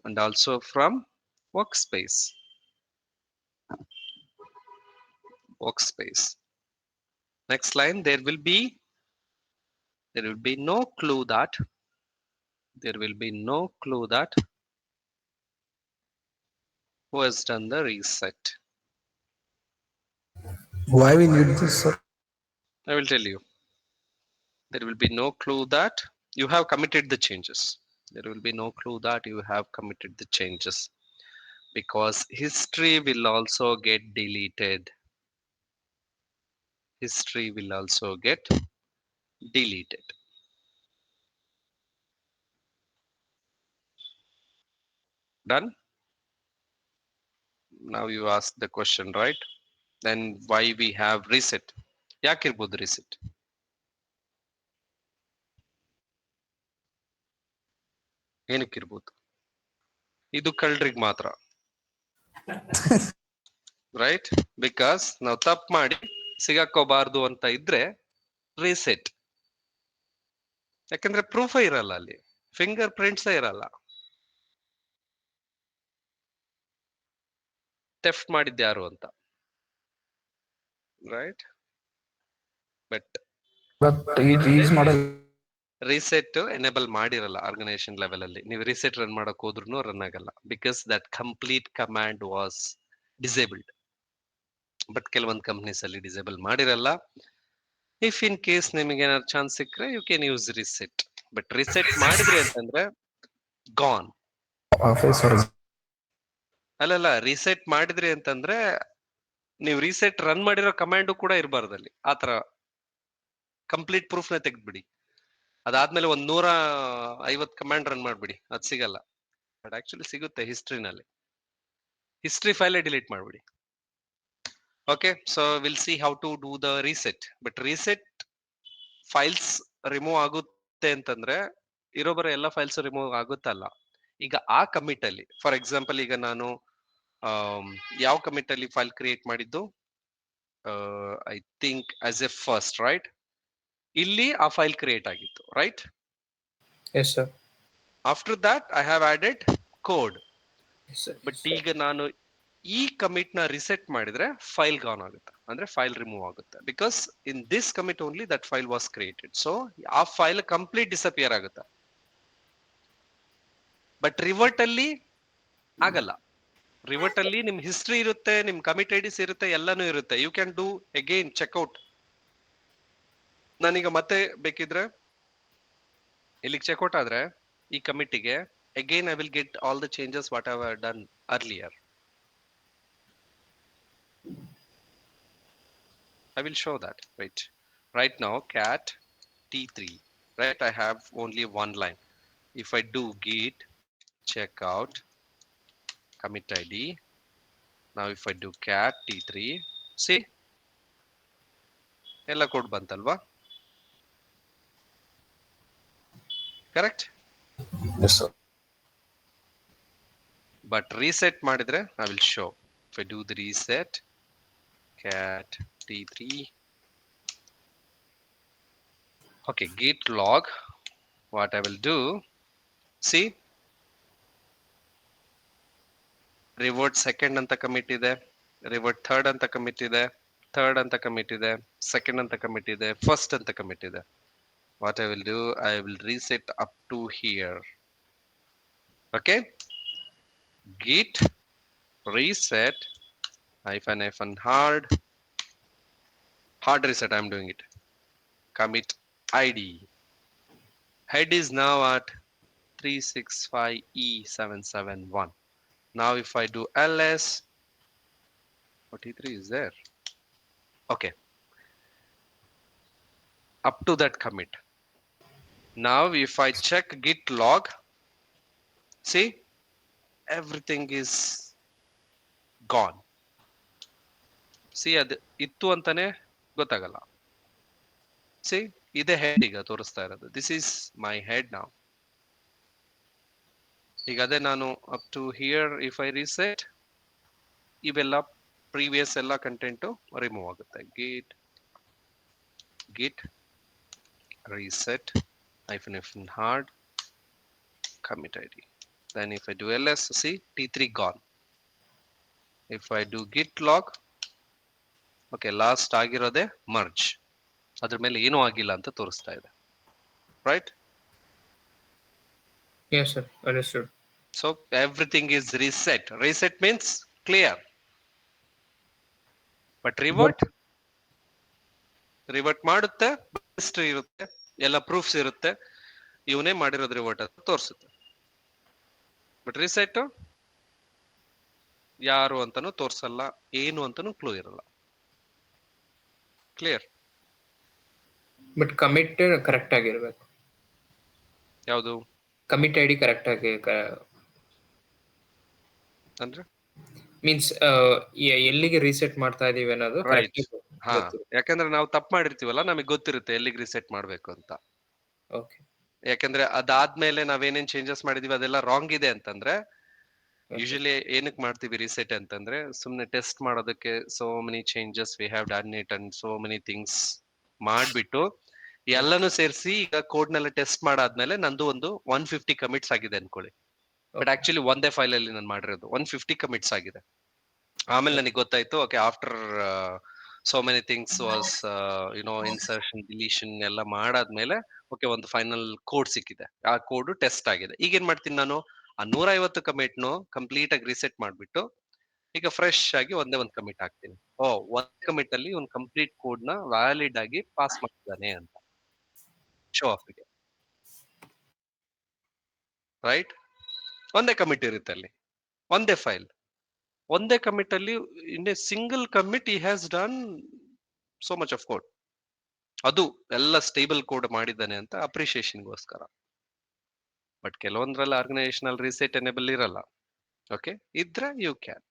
A: and also from workspace. Next line, there will be no clue that who has done the reset.
E: Why we need this, sir?
A: I will tell you. There will be no clue that you have committed the changes. There will be no clue that you have committed the changes, because history will also get deleted. History will also get deleted. Done? Now you ask the question, right? Then why we have reset? ಯಾಕಿರ್ಬೋದು reset? ಏನಕ್ಕಿರ್ಬೋದು? ಇದು ಕಳ್ರಿಗೆ ಮಾತ್ರ, right? Because ನಾವು ತಪ್ಪು ಮಾಡಿ ಸಿಗಾಕೋಬಾರ್ದು ಅಂತ ಇದ್ರೆ reset. ಯಾಕಂದ್ರೆ ಪ್ರೂಫೇ ಇರಲ್ಲ, ಅಲ್ಲಿ ಫಿಂಗರ್ ಪ್ರಿಂಟ್ಸೇ ಇರಲ್ಲ. ಟೆಫ್ಟ್ ಮಾಡಿದ್ದು ಯಾರು ಅಂತ, ರೈಟ್? ಬಟ್
E: ಯೂಸ್ ಮಾಡಲ್ಲ.
A: ರೀಸೆಟ್ ಎನೇಬಲ್ ಮಾಡಿರಲ್ಲ ಆರ್ಗನೈಸೇಷನ್ ಲೆವೆಲ್ ಅಲ್ಲಿ. ನೀವು ರೀಸೆಟ್ ರನ್ ಮಾಡಕ್ ಹೋದ್ರೂ ರನ್ ಆಗಲ್ಲ, because that complete command was disabled. But ಕೆಲವೊಂದು ಕಂಪ್ನೀಸ್ ಅಲ್ಲಿ ಡಿಸೇಬಲ್ ಮಾಡಿರಲ್ಲ. ಇಫ್ ಇನ್ ಕೇಸ್ ನಿಮಗೆ ಏನಾದ್ರು ಚಾನ್ಸ್ ಸಿಕ್ಕರೆ you can use reset. But reset ಮಾಡಿದ್ರಿ ಅಂತಂದ್ರೆ ಗಾನ್. ಅಲ್ಲಲ್ಲ, ರಿಸೆಟ್ ಮಾಡಿದ್ರಿ ಅಂತಂದ್ರೆ ನೀವು ರಿಸೆಟ್ ರನ್ ಮಾಡಿರೋ ಕಮಾಂಡು ಕೂಡ ಇರಬಾರ್ದಲ್ಲಿ. ಆತರ ಕಂಪ್ಲೀಟ್ ಪ್ರೂಫ್ ನ ತೆಗೆದ್ಬಿಡಿ. ಅದಾದ್ಮೇಲೆ 150 ಕಮಾಂಡ್ ರನ್ ಮಾಡ್ಬಿಡಿ, ಅದ್ ಸಿಗಲ್ಲ. ಬಟ್ ಆಕ್ಚುಲಿ ಸಿಗುತ್ತೆ ಹಿಸ್ಟ್ರಿನಲ್ಲಿ. ಹಿಸ್ಟ್ರಿ ಫೈಲ್ ಡಿಲೀಟ್ ಮಾಡ್ಬಿಡಿ. Okay, so will see how to do the reset. But reset files remove ಆಗುತ್ತೆ ಅಂತಂದ್ರೆ ಇರೋಬರೋ ಎಲ್ಲ ಫೈಲ್ಸ್ ರಿಮೂವ್ ಆಗುತ್ತಲ್ಲ. ಈಗ ಆ ಕಮಿಟ್ ಅಲ್ಲಿ, ಫಾರ್ ಎಕ್ಸಾಂಪಲ್, ಈಗ ನಾನು ಯಾವ ಕಮಿಟ್ ಅಲ್ಲಿ ಫೈಲ್ ಕ್ರಿಯೇಟ್ ಮಾಡಿದ್ದು, I think as A first, right? ಇಲ್ಲಿ ಆ ಫೈಲ್ ಕ್ರಿಯೇಟ್ ಆಗಿತ್ತು, right?
D: Yes, sir.
A: After that I have added code.
D: Sir,
A: but ಈಗ ನಾನು ಈ ಕಮಿಟ್ ನ ರಿಸೆಟ್ ಮಾಡಿದ್ರೆ ಫೈಲ್ ಗಾನ್ ಆಗುತ್ತೆ, ಅಂದ್ರೆ ಫೈಲ್ ರಿಮೂವ್ ಆಗುತ್ತೆ. Because in this commit only that file was created. So ಆ ಫೈಲ್ ಕಂಪ್ಲೀಟ್ ಡಿಸಪಿಯರ್ ಆಗುತ್ತೆ. ಬಟ್ ರಿವರ್ಟ್ ಅಲ್ಲಿ ಆಗಲ್ಲ. ರಿವರ್ಟ್ ಅಲ್ಲಿ ನಿಮ್ ಹಿಸ್ಟ್ರಿ ಇರುತ್ತೆ, ನಿಮ್ ಕಮಿಟ್ ಐಡಿಸ್ ಇರುತ್ತೆ, ಎಲ್ಲಾನು ಇರುತ್ತೆ. You can do again checkout. ನಾನೀಗ ಮತ್ತೆ ಬೇಕಿದ್ರೆ ಇಲ್ಲಿಗೆ ಚೆಕ್ಔಟ್ ಆದ್ರೆ ಈ ಕಮಿಟಿಗೆ again I will get all the changes what I done earlier. I will show that. Wait. Right now, cat T3. Right, I have only one line. If I do git checkout commit ID. Now if I do cat T3, see, ಎಲ್ಲ code ಬಂತಲ್ವಾ? Correct?
E: Yes, sir.
A: But reset ಮಾಡಿದ್ರೆ I will show. If I do the reset cat T3. Okay, git log. What I will do, see, revert second ಅಂತ commit ಇದೆ, revert third ಅಂತ commit ಇದೆ, third ಅಂತ commit ಇದೆ, second ಅಂತ commit ಇದೆ, first ಅಂತ ಕಮಿಟ್ ಇದೆ. What I will do, I will reset up to here. Okay, git reset hyphen hard reset. I'm doing it. Commit ID. Head is now at 365E771. Now if I do ls, what T3 is there? Okay, up to that commit. Now if I check git log, see, everything is gone. See, ಅದು ಇತ್ತು ಅಂತಾನೆ ಗೊತ್ತಾಗಲ್ಲ. See, ಇದೇ head ಈಗ ತೋರಿಸ್ತಾ ಇರೋದು. This is my head ನಾವು. ಈಗ ಅದೇ ನಾನು up to here if I reset, ಇವೆಲ್ಲ ಪ್ರೀವಿಯಸ್ ಎಲ್ಲ ಕಂಟೆಂಟು ರಿಮೂವ್ ಆಗುತ್ತೆ. Git reset hyphen hard commit ID. Then if I do ls, see, T3 gone. If I do git log, okay, last ಆಗಿರೋದೆ merge. ಅದ್ರ ಮೇಲೆ ಏನೂ ಆಗಿಲ್ಲ ಅಂತ ತೋರಿಸ್ತಾ ಇದೆ. Right?
D: Yes, sir. Understood.
A: So everything is reset. Reset means clear. But revert ಮಾಡುತ್ತೆ, history ಇರುತ್ತೆ, ಎಲ್ಲ ಪ್ರೂಫ್ಸ್ ಇರುತ್ತೆ, ಇವನೇ ಮಾಡಿರೋದು ರಿವರ್ಟ್ ಅಂತ ತೋರಿಸುತ್ತೆ. ಬಟ್ ರಿಸೆಟ್ ಯಾರು ಅಂತಾನು ತೋರ್ಸಲ್ಲ, ಏನು ಅಂತಾನು ಕ್ಲೂ ಇರಲ್ಲ. ಕ್ಲಿಯರ್?
D: ಬಟ್ ಕಮಿಟ್ ಕರೆಕ್ಟ್ ಆಗಿರ್ಬೇಕು.
A: ಯಾವುದು?
D: ಕಮಿಟ್ ಐಡಿ ಕರೆಕ್ಟ್ ಆಗಿ
A: ಅಂದ್ರೆ
D: ಮೀನ್ಸ್ ಎಲ್ಲಿಗೆ ರೀಸೆಟ್ ಮಾಡ್ತಾ ಇದೀವಿ ಅನ್ನೋದು
A: ರೈಟ್. ಹಾ, ಯಾಕಂದ್ರೆ ನಾವು ತಪ್ಪು ಮಾಡಿರ್ತೀವಲ್ಲ, ನಮಗೆ ಗೊತ್ತಿರುತ್ತೆ ಎಲ್ಲಿಗೆ ರಿಸೆಟ್ ಮಾಡ್ಬೇಕು ಅಂತ.
D: ಓಕೆ.
A: ಯಾಕಂದ್ರೆ ಅದಾದ್ಮೇಲೆ ನಾವೇನೇನ್ ಚೇಂಜಸ್ ಮಾಡಿದೀವಿ ಅದೆಲ್ಲ ರಾಂಗ್ ಇದೆ ಅಂತಂದ್ರೆ, ಯೂಶಲಿ ಏನಕ್ಕೆ ಮಾಡ್ತೀವಿ ರಿಸೆಟ್ ಅಂತಂದ್ರೆ, ಸುಮ್ನೆ ಟೆಸ್ಟ್ ಮಾಡೋದಕ್ಕೆ. So many changes we have done it and so many things ಮಾಡ್ಬಿಟ್ಟು ಎಲ್ಲಾನು ಸೇರಿಸಿ ಈಗ ಕೋಡ್ ನೆಲ್ಲ ಟೆಸ್ಟ್ ಮಾಡಾದ್ಮೇಲೆ ನಂದು ಒಂದು 150 ಕಮಿಟ್ಸ್ ಆಗಿದೆ ಅನ್ಕೊಳ್ಳಿ. ಬಟ್ ಆಕ್ಚುಲಿ ಒಂದೇ ಫೈಲ್ ಅಲ್ಲಿ ನಾನು ಮಾಡಿರೋದು 150 ಕಮಿಟ್ಸ್ ಆಗಿದೆ. ಆಮೇಲೆ ನನಗೆ ಗೊತ್ತಾಯ್ತು, okay, after so many things was insertion deletion ಎಲ್ಲ ಮಾಡಾದ್ಮೇಲೆ ಓಕೆ, ಒಂದು ಫೈನಲ್ ಕೋಡ್ ಸಿಕ್ಕಿದೆ. ಆ ಕೋಡ್ ಟೆಸ್ಟ್ ಆಗಿದೆ. ಈಗ ಏನ್ ಮಾಡ್ತೀನಿ ನಾನು, ಆ 150 ಕಮಿಟ್ನು ಕಂಪ್ಲೀಟ್ ಆಗಿ ರಿಸೆಟ್ ಮಾಡ್ಬಿಟ್ಟು ಈಗ ಫ್ರೆಶ್ ಆಗಿ ಒಂದೇ ಒಂದು ಕಮಿಟ್ ಹಾಕ್ತೀನಿ. ಒಂದ್ ಕಮಿಟ್ ಅಲ್ಲಿ ಒಂದು ಕಂಪ್ಲೀಟ್ ಕೋಡ್ ನ ವ್ಯಾಲಿಡ್ ಆಗಿ ಪಾಸ್ ಮಾಡಿದ್ದಾನೆ ಅಂತ ಶೋ ಆಫ್ ಗೆ. ರೈಟ್? ಒಂದೇ ಕಮಿಟ್ ಇರುತ್ತೆ ಅಲ್ಲಿ, ಒಂದೇ ಫೈಲ್, ಒಂದೇ ಕಮಿಟ್ ಅಲ್ಲಿ in a single commit he has done so much of code. ಅದು ಎಲ್ಲ ಸ್ಟೇಬಲ್ ಕೋಡ್ ಮಾಡಿದ್ದಾನೆ ಅಂತ ಅಪ್ರಿಶಿಯೇಷನ್ಗೋಸ್ಕರ. ಬಟ್ ಕೆಲವೊಂದ್ರಲ್ಲಿ ಆರ್ಗನೈಸೇಷನಲ್ ರಿಸೆಟ್ ಎನೇಬಲ್ ಇರಲ್ಲ. ಓಕೆ, ಇದ್ರೆ ಯು ಕ್ಯಾನ್.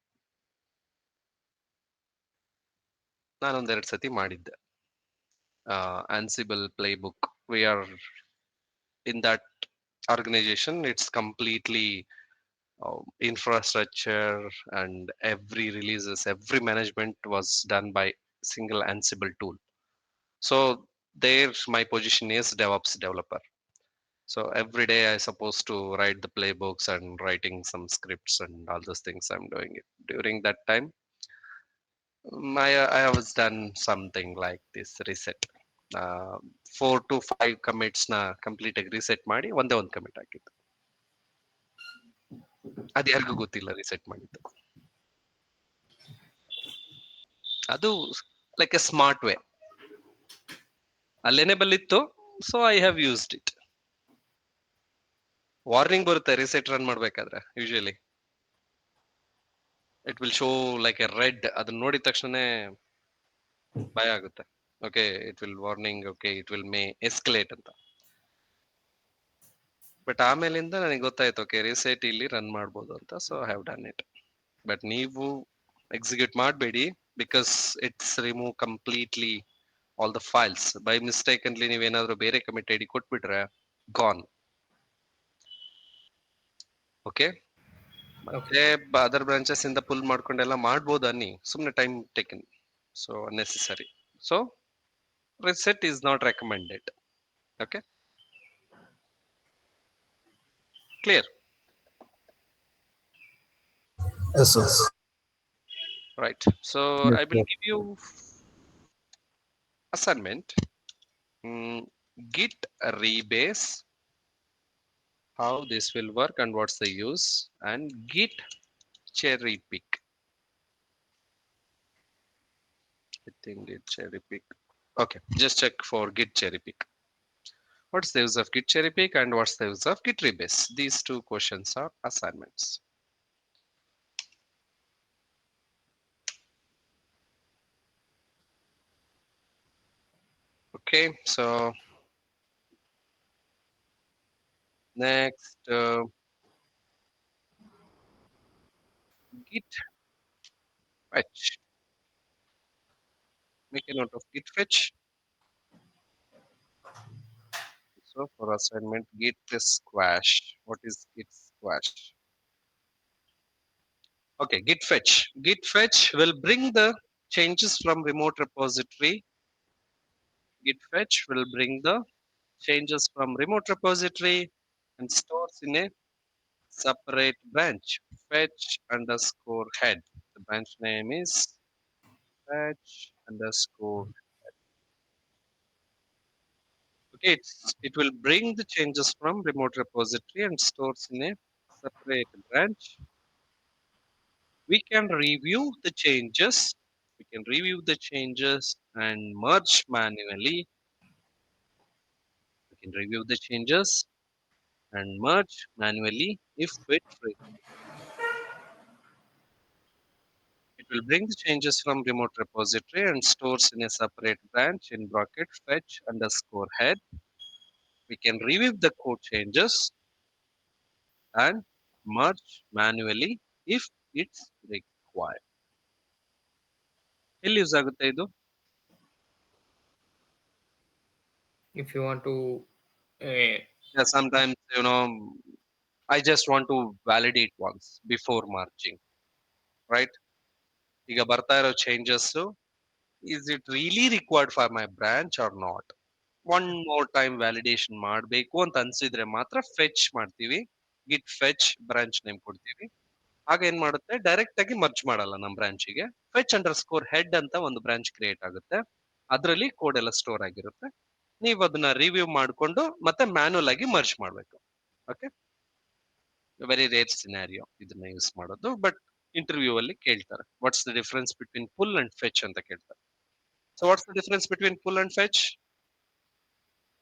A: ನಾನೊಂದೆರಡು ಸತಿ ಮಾಡಿದ್ದೆ. Ansible playbook, we are in that organization. It's completely infrastructure and every releases, every management was done by single Ansible tool. So there my position is DevOps developer. So every day I supposed to write the playbooks and writing some scripts and all those things. I'm doing it during that time. I was done something like this reset. uh, 4 to 5 commits ನ complete ಆಗಿ reset ಮಾಡಿ ಒಂದೇ ಒಂದು commit ಹಾಕಿದ್ದು. ಅದು ಯಾರಿಗೂ ಗೊತ್ತಿಲ್ಲ reset ಮಾಡಿದ್ದು. ಅದು ಲೈಕ್ ಎ ಸ್ಮಾರ್ಟ್ ವೇ. ಅಲ್ಲೇನೇಬಲ್ ಇತ್ತು, so I have used it. Warning ಬರುತ್ತೆ ರಿಸೆಟ್ ರನ್ ಮಾಡ್ಬೇಕಾದ್ರೆ. Usually it will show like A red. ಅದನ್ನ ನೋಡಿದ ತಕ್ಷಣನೇ ಭಯ ಆಗುತ್ತೆ. Okay, it will warning, okay it will May escalate ಅಂತ. ಬಟ್ ಆಮೇಲಿಂದ ನನಗೆ ಗೊತ್ತಾಯ್ತು, ಓಕೆ ರಿಸೆಟ್ ಇಲ್ಲಿ ರನ್ ಮಾಡ್ಬೋದು ಅಂತ. So I have done it. But ನೀವು ಎಕ್ಸಿಕ್ಯೂಟ್ ಮಾಡಬೇಡಿ, because it's remove completely all the files. By mistake ಅಲ್ಲಿ ನೀವೇನಾದ್ರೂ ಬೇರೆ ಕಮಿಟ್ ಐಡಿ ಕೊಟ್ಬಿಟ್ರೆ ಗಾನ್. ಓಕೆ, ಮತ್ತೆ ಅದರ್ ಬ್ರಾಂಚಸ್ ಇಂದ ಪುಲ್ ಮಾಡ್ಕೊಂಡೆಲ್ಲ ಮಾಡ್ಬೋದು ಅನ್ನಿ, ಸುಮ್ನೆ time taken, so unnecessary. So reset is not recommended. Okay, clear?
E: Yes, sir.
A: Right, so
E: Yes,
A: I will
E: sir.
A: give you assignment. mm, Git rebase, how this will work and what's the use, and Git cherry pick. I think Git cherry pick. Okay, just check for Git cherry pick. What's the use of Git cherry pick and what's the use of Git rebase? These two questions are assignments. Okay, so next, Git fetch. Make a note of Git fetch. So for assignment, Git squash. What is Git squash? Okay, Git fetch. Git fetch will bring the changes from remote repository. Git fetch will bring the changes from remote repository and stores in a separate branch. Fetch underscore head. The branch name is fetch underscore. Okay, it will bring the changes from remote repository and stores in a separate branch. We can review the changes. We can review the changes and merge manually. We can review the changes and merge manually if it it will bring the changes from remote repository and stores in a separate branch in bracket fetch underscore head. We can review the code changes and merge manually if it's required. ಎಲ್ಲಿ use ಆಗುತ್ತೆ ಇದು?
D: If you want to
A: Yeah, sometimes I just want to validate once before merging, right? ಈಗ ಬರ್ತಾ ಇರೋ changes, is it really required for my branch or not? One more time validation ಮಾಡಬೇಕು ಅಂತ ಅನ್ಸಿದ್ರೆ ಮಾತ್ರ ಫೆಚ್ ಮಾಡ್ತೀವಿ. ಗಿಟ್ ಫೆಚ್ ಬ್ರಾಂಚ್ ನೇಮ್ ಕೊಡ್ತೀವಿ. ಆಗ ಏನ್ ಮಾಡುತ್ತೆ, ಡೈರೆಕ್ಟ್ ಆಗಿ ಮರ್ಜ್ ಮಾಡಲ್ಲ ನಮ್ಮ ಬ್ರಾಂಚಿಗೆ. ಫೆಚ್ ಅಂಡರ್ ಸ್ಕೋರ್ ಹೆಡ್ ಅಂತ ಒಂದು ಬ್ರಾಂಚ್ ಕ್ರಿಯೇಟ್ ಆಗುತ್ತೆ. ಅದರಲ್ಲಿ ಕೋಡ್ ಎಲ್ಲ ಸ್ಟೋರ್ ಆಗಿರುತ್ತೆ. ನೀವು ಅದನ್ನ ರಿವ್ಯೂ ಮಾಡ್ಕೊಂಡು ಮತ್ತೆ ಮ್ಯಾನುವಲ್ ಆಗಿ ಮರ್ಜ್ ಮಾಡ್ಬೇಕು. ಓಕೆ, ವೆರಿ ರೇರ್ ಸಿನಾರಿಯೋ ಇದನ್ನ ಯೂಸ್ ಮಾಡೋದು, ಬಟ್ ಇಂಟರ್ವ್ಯೂ ಅಲ್ಲಿ ಕೇಳ್ತಾರೆ what's the difference between pull and fetch ಅಂತ ಕೇಳ್ತಾರೆ. So what's the difference between pull and fetch?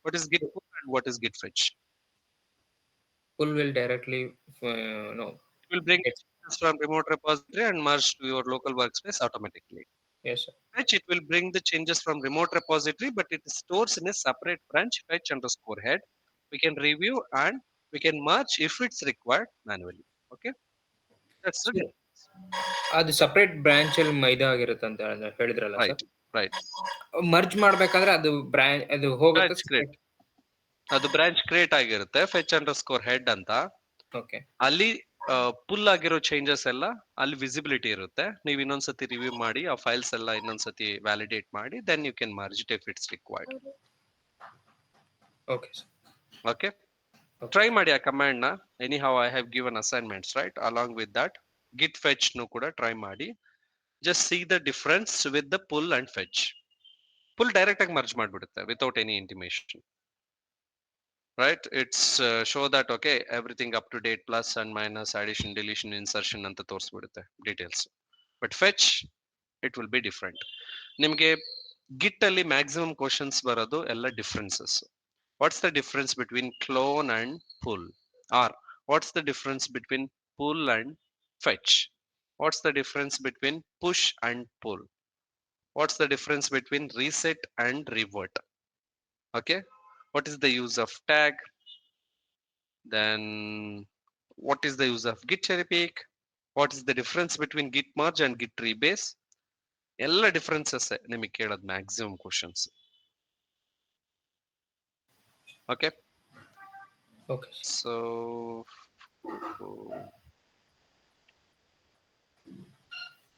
A: What is git pull and what is git fetch?
D: pull will directly no.
A: It will bring
D: Yes.
A: changes from remote repository and merge to your local workspace automatically.
D: Yes, sir.
A: Fetch, it will bring the changes from remote repository, but it stores in a separate branch, fetch underscore head. We can review and we can merge if it's required manually. Okay, that's the
D: So,
A: difference.
D: ಅದು separate branch ಅಲ್ಲಿ ಮೈದಾ ಆಗಿರುತ್ತೆ ಅಂತ ಹೇಳಿದ್ರಲ್ಲ
A: Right,
D: sir.
A: right.
D: Merge ಮಾಡ್ಬೇಕಾದ್ರೆ ಅದು branch ಅದು ಹೋಗುತ್ತೆ.
A: Branch create. ಅದು ಬ್ರಾಂಚ್ ಕ್ರಿಯೇಟ್ ಆಗಿರುತ್ತೆ ಫೆಚ್ ಅಂಡರ್ ಸ್ಕೋರ್ ಹೆಡ್ ಅಂತ.
D: ಓಕೆ,
A: ಅಲ್ಲಿ ಪುಲ್ ಆಗಿರೋ ಚೇಂಜಸ್ ಎಲ್ಲ ಅಲ್ಲಿ ವಿಸಿಬಿಲಿಟಿ ಇರುತ್ತೆ. ನೀವು ಇನ್ನೊಂದ್ಸತಿ ರಿವ್ಯೂ ಮಾಡಿ ಆ ಫೈಲ್ಸ್ ಎಲ್ಲ ಇನ್ನೊಂದ್ಸತಿ ವ್ಯಾಲಿಡೇಟ್ ಮಾಡಿ then you can merge it if it's required.
D: Okay sir.
A: Okay, try ಮಾಡಿ ಆ ಕಮಾಂಡ್ ನ. Anyhow I have given assignments right, along with that git fetch ನು ಕೂಡ ಟ್ರೈ ಮಾಡಿ. Just see the difference with the pull and fetch. Pull direct ಆಗಿ merge ಮಾಡ್ಬಿಡುತ್ತೆ without any intimation, right. It's show that okay everything up to date, plus and minus, addition, deletion, insertion ಅಂತ ತೋರಿಸ್ಬಿಡುತ್ತೆ details. But fetch it will be different. ನಿಮಗೆ git ಅಲ್ಲಿ maximum questions ಬರೋದು ಎಲ್ಲ differences. What's the difference between clone and pull? Or what's the difference between pull and fetch? What's the difference between push and pull? What's the difference between reset and revert? Okay, what is the use of tag? Then what is the use of git cherry pick? What is the difference between git merge and git rebase? ಎಲ್ಲ differences ನಿಮಗೆ ಕೇಳೋದು maximum questions. Okay,
B: Okay.
A: So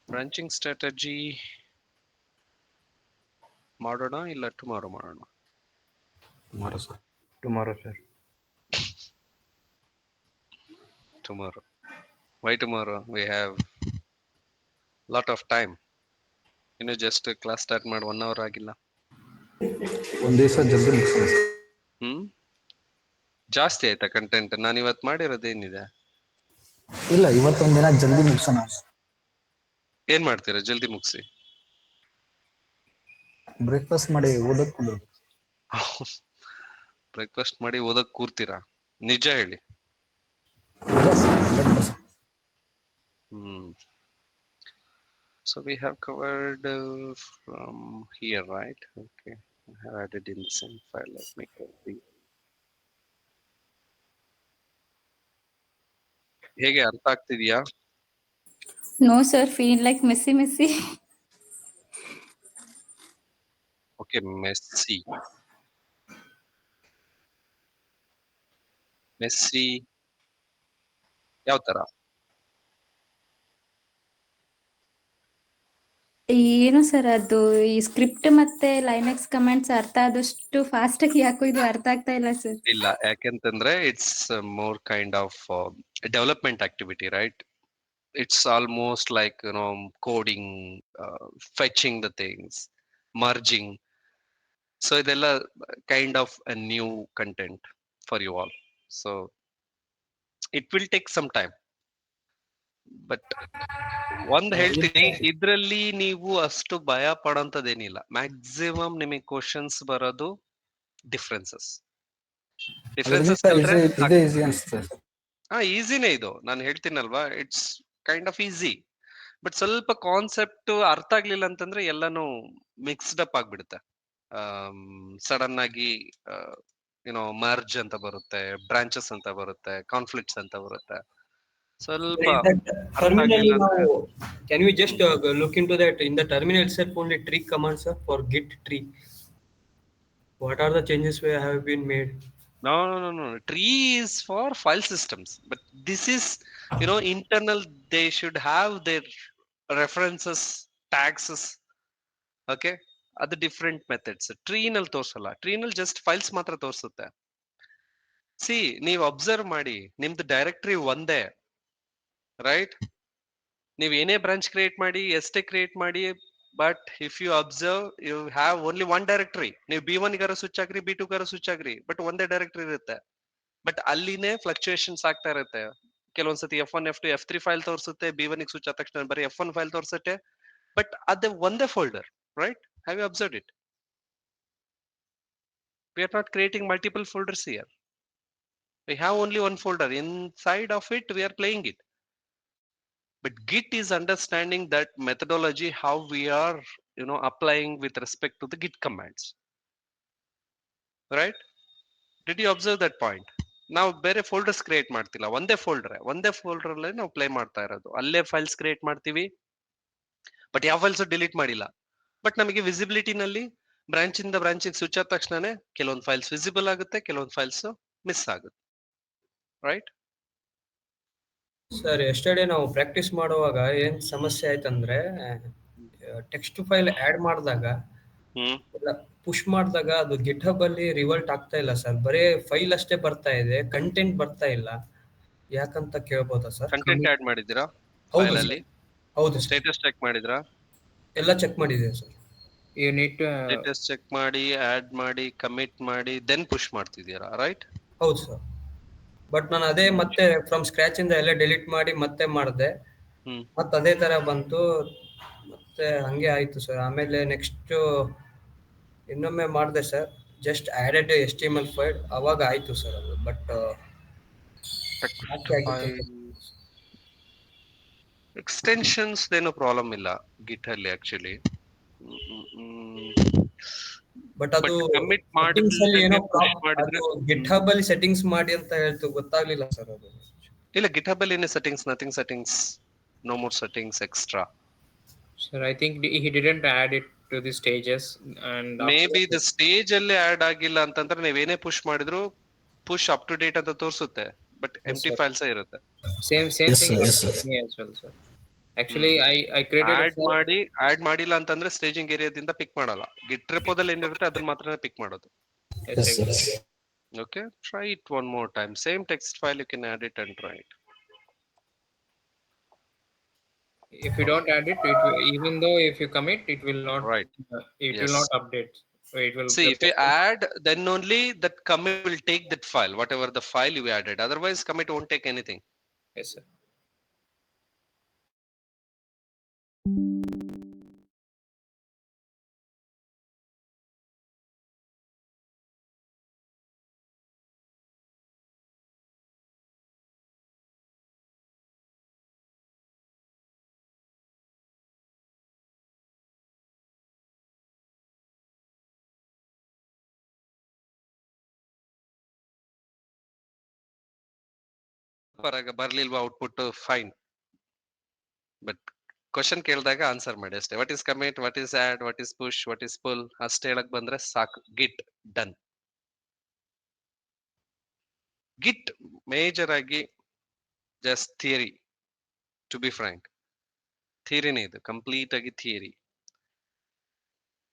A: branching strategy ಮಾಡೋಣ ಇಲ್ಲ tomorrow ಮಾಡೋಣ?
E: Tomorrow, sir.
D: Tomorrow, sir.
A: Tomorrow. Why tomorrow? We have lot of time. ಇನ್ನು just class start ಮಾಡಿ 1 hour ಆಗಿಲ್ಲ.
E: ಒಂದು ದಿವಸ ಜಲ್ದಿ ಮುಗಿಸೋಣ ಸರ್.
A: ಜಾಸ್ತಿ ಆಯ್ತಾ ಕಂಟೆಂಟ್? ನಾನು ಇವತ್ತು ಮಾಡಿರೋದೇನಿದೆ?
E: ಇಲ್ಲ, ಇವತ್ತೊಂದು ದಿನ ಜಲ್ದಿ ಮುಗಿಸೋಣ.
A: ಏನ್ ಮಾಡ್ತೀರಾ ಜಲ್ದಿ ಮುಗಿಸಿ?
E: ಬ್ರೇಕ್ಫಾಸ್ಟ್ ಮಾಡಿ ಓದಕ್ ಕುಂದ್ರೋದು.
A: ಬ್ರೇಕ್ಫಾಸ್ಟ್ ಮಾಡಿ ಓದಕ್ ಕೂರ್ತೀರಾ? ನಿಜ ಹೇಳಿ.
E: Yes, 100%.
A: So we have covered from here, right? Okay, I have added in the same file. Let me copy. ಹೇಗೆ ಅರ್ಥ ಆಗ್ತಿದ್ಯಾ?
C: No, sir. Feel like messy.
A: Okay, messy ಯಾವ ತರ?
C: ಏನು ಸರ್ ಅದು, ಈ ಸ್ಕ್ರಿಪ್ಟ್ ಮತ್ತೆ ಲೈನಕ್ಸ್ ಕಮೆಂಟ್ಸ್ ಅರ್ಥ ಆದಷ್ಟು ಫಾಸ್ಟ್ ಆಗಿ ಯಾಕೋ ಇದು ಅರ್ಥ ಆಗ್ತಾ ಇಲ್ಲ ಸರ್.
A: ಇಲ್ಲ, ಯಾಕೆಂತಂದ್ರೆ it's more kind of development activity, right? It's almost like coding, fetching the things, merging. So ಇದೆಲ್ಲ kind of a new content for you all. So it will take some time. But ಒಂದ್ ಹೇಳ್ತೀನಿ, ಇದ್ರಲ್ಲಿ ನೀವು ಅಷ್ಟು ಭಯ ಪಡೋಂಥದ್ದೇನಿಲ್ಲ. Maximum ನಿಮಗೆ questions ಬರೋದು ಡಿಫ್ರೆನ್ಸಸ್ ಕಲ್ತ್ರೆ
E: ಇದೇ ಈಸಿ ಅನ್ಸುತ್ತೆ.
A: ಈಸಿನೇ ಇದು. ನಾನು ಹೇಳ್ತೀನಲ್ವಾ, it's kind of easy. But ಸ್ವಲ್ಪ ಕಾನ್ಸೆಪ್ಟ್ ಅರ್ಥ ಆಗ್ಲಿಲ್ಲ ಅಂತಂದ್ರೆ ಎಲ್ಲಾನು ಮಿಕ್ಸ್ಡ್ ಅಪ್ ಆಗ್ಬಿಡುತ್ತೆ. ಸಡನ್ ಆಗಿ ಮರ್ಜ್ ಅಂತ ಬರುತ್ತೆ, ಬ್ರಾಂಚಸ್ ಅಂತ ಬರುತ್ತೆ, ಕಾನ್ಫ್ಲಿಕ್ಟ್ಸ್ ಅಂತ ಬರುತ್ತೆ. ಸ್ವಲ್ಪ ಅರ್ಥ ಆಗ್ಲಿಲ್ಲ ಅಂದ್ರೆ
B: Can we just look into that in the terminal itself only tree command, sir, for git tree? What are the changes we have been made?
A: No. Tree is for file systems, but this is internal. They should have their references, tags. Okay, ಅದು different methods. ಟ್ರೀನಲ್ಲಿ ತೋರ್ಸಲ್ಲ. ಟ್ರೀನಲ್ಲಿ just files ಮಾತ್ರ ತೋರಿಸುತ್ತೆ. C, ನೀವು observe ಮಾಡಿ, ನಿಮ್ದು directory ಒಂದೇ, right? ನೀವು ಏನೇ branch create ಮಾಡಿ, ಎಷ್ಟೇ ಕ್ರಿಯೇಟ್ ಮಾಡಿ, but if you observe, you have only one directory. ನೀವು B1 ಗಾರ ಸ್ವಿಚ್ ಆಗ್ರಿ, B2 ಗಾರ ಸ್ವಿಚ್ ಆಗ್ರಿ, ಬಟ್ ಒಂದೇ ಡೈರೆಕ್ಟರಿ ಇರುತ್ತೆ. ಬಟ್ ಅಲ್ಲಿನೇ ಫ್ಲಕ್ಚುಯೇಷನ್ಸ್ ಆಗ್ತಾ ಇರುತ್ತೆ. ಕೆಲವೊಂದ್ಸತಿ F1 F2 F3 ಫೈಲ್ ತೋರಿಸುತ್ತೆ, B1 ಗೆ ಸ್ವಿಚ್ ಆದ ತಕ್ಷಣ ಬರೀ F1 ಫೈಲ್ ತೋರಿಸುತ್ತೆ. ಬಟ್ ಅದೇ ಒಂದೇ folder, right? Have you observed it? We are not creating multiple folders here. We have only one folder. Inside of it, we are playing it. But Git is understanding that methodology, how we are, applying with respect to the Git commands. Right? Did you observe that point? ನಾವು ಬೇರೆ folders create ಮಾಡ್ತಿಲ್ಲ, ಒಂದೇ folder ಅಲ್ಲೇ ನಾವು play ಮಾಡ್ತಾ ಇರೋದು. ಅಲ್ಲೇ files create ಮಾಡ್ತೀವಿ, ಬಟ್ ಯಾವ ಫೈಲ್ಸ್ ಡಿಲೀಟ್ ಮಾಡಿಲ್ಲ. ಬಟ್ ನಮಗೆ ವಿಸಿಬಿಲಿಟಿನಲ್ಲಿ ಬ್ರಾಂಚ್ ಇಂದ ಬ್ರಾಂಚಿಗೆ ಸ್ವಿಚ್ ಆದ ತಕ್ಷಣನೇ ಕೆಲವೊಂದು ಫೈಲ್ಸ್ ವಿಸಿಬಲ್ ಆಗುತ್ತೆ, ಕೆಲವೊಂದು ಫೈಲ್ಸ್ ಮಿಸ್ ಆಗುತ್ತೆ, ರೈಟ್?
B: ಸರ್, ಎಸ್ಟರ್ಡೇ ನಾವು ಪ್ರಾಕ್ಟೀಸ್ ಮಾಡುವಾಗ ಏನ್ ಸಮಸ್ಯೆ ಆಯ್ತಂದ್ರೆ, ಟೆಕ್ಸ್ಟ್ ಫೈಲ್ ಆಡ್ ಮಾಡಿದಾಗ ಪುಷ್ ಮಾಡಿದಾಗ ಅದು ಗಿಟ್ ಹಬ್ ಅಲ್ಲಿ ರಿವಲ್ಟ್ ಆಗ್ತಾ ಇಲ್ಲ ಸರ್, ಬರೀ ಫೈಲ್ ಅಷ್ಟೇ ಬರ್ತಾ ಇದೆ, ಕಂಟೆಂಟ್ ಬರ್ತಾ ಇಲ್ಲ. ಯಾಕಂತ ಕೇಳ್ಬೋದಾ ಸರ್?
A: ಕಂಟೆಂಟ್ ಆಡ್ ಮಾಡಿದ್ದೀರಾ
B: ಹೌದು
A: ಫೈಲ್
B: ಸರ್,
A: ಅಲ್ಲಿ?
B: ಹೌದು ಸರ್,
A: ಸ್ಟೇಟಸ್ ಚೆಕ್ ಮಾಡಿದ್ರಾ?
B: ಎಲ್ಲ ಚೆಕ್ ಮಾಡಿದೆ sir.
D: You need to
A: status check ಮಾಡಿ, ಆಡ್ ಮಾಡಿ, ಕಮಿಟ್ ಮಾಡಿ, ದೆನ್ ಪುಷ್ ಮಾಡ್ತಿದ್ದೀರಾ, ರೈಟ್?
B: ಹೌದು ಸರ್, ಬಟ್ ನಾನು ಅದೇ ಮತ್ತೆ ಫ್ರಮ್ ಸ್ಕ್ರಾಚ್ ಇಂದ ಎಲ್ಲ ಡಿಲೀಟ್ ಮಾಡಿ ಮತ್ತೆ ಮಾಡಿದೆ, ಮತ್ತೆ ಅದೇ ತರ ಬಂತು, ಮತ್ತೆ ಹಂಗೆ ಆಯ್ತು ಸರ್. ಆಮೇಲೆ ನೆಕ್ಸ್ಟ್ ಇನ್ನೊಮ್ಮೆ ಮಾಡಿದೆ sir, just added HTML file, ಅವಾಗ ಆಯ್ತು ಸರ್ ಅದು. ಬಟ್
A: ಟೆಕ್ಸ್ಟ್ ಫೈಲ್ ಎಕ್ಸ್ಟೆನ್ಷನ್ಸ್ ಏನೋ ಪ್ರಾಬ್ಲಮ್ ಇಲ್ಲ ಗಿಟ್ ಅಲ್ಲಿ ಆಕ್ಚುಲಿ.
B: ಬಟ್ ಅದು
A: ಕಮಿಟ್
B: ಸೆಟ್ಟಿಂಗ್ಸ್ ಅಲ್ಲಿ
A: ಮಾಡಿದ್ಮೇಲೆ
B: ಏನೋ
A: ಪುಷ್ ಮಾಡಿದ್ರೆ
B: ಅದು ಗಿಟ್ ಹಬ್ ಅಲ್ಲಿ ಸೆಟ್ಟಿಂಗ್ಸ್ ಮಾಡಿ ಅಂತ ಹೇಳ್ತು, ಗೊತ್ತಾಗ್ಲಿಲ್ಲ ಸರ್ ಅದು.
A: ಇಲ್ಲ, ಗಿಟ್ ಹಬ್ ಅಲ್ಲಿ ಏನೇ settings, nothing settings, no more settings extra.
D: sir, I think he didn't add it to the stages, and
A: May
D: after
A: B the
D: that,
A: stage ಅಲ್ಲಿ ಆಡ್ ಆಗಿಲ್ಲ ಅಂತಂದ್ರೆ ನೀವೇನೇ ಪುಷ್ ಮಾಡಿದ್ರು ಪುಷ್ ಅಪ್ ಟು ಡೇಟ್ ಅಂತ ತೋರಿಸುತ್ತೆ, but
D: yes,
A: empty
D: sir.
A: Files ಇರುತ್ತೆ.
D: Same
E: Yes,
D: thing
E: sir. Yes,
D: happened
E: sir.
D: with me as well, sir. Actually, I created a
A: add ಮಾಡಿಲ್ಲ ಅಂತಂದ್ರೆ ಸ್ಟೇಜಿಂಗ್ ಏರಿಯಾದಿಂದ ಪಿಕ್ ಮಾಡಲ್ಲ. ಗಿಟ್ ರೆಪೋದಲ್ಲಿ ಏನಿರುತ್ತೆ ಅದನ್ನ ಮಾತ್ರ ಪಿಕ್ ಮಾಡೋದು.
D: yes,
E: Yes, sir.
D: exactly.
A: Okay, try it one more time. Same text file, you can add it and try it.
D: If you don't add it, it will, even though if you commit, it will not.
A: Right.
D: It will
A: Yes.
D: not update. So it will.
A: See, if you add, then only that commit will take that file, whatever the file you added. Otherwise, commit won't take anything.
D: Yes, sir.
A: ಬರ್ಲಿಲ್ವಾ output, fine. But question ಕೇಳಿದಾಗ answer ಮಾಡಿ ಅಷ್ಟೇ. What is commit, what is add, what is push, what is pull ಅಷ್ಟೇ ಹೇಳಕ್ ಬಂದ್ರೆ ಸಾಕು. Git done. Git major ಆಗಿ just theory, to be frank ಥಿಯರಿನೇ ಇದು, ಕಂಪ್ಲೀಟ್ ಆಗಿ ಥಿಯರಿ.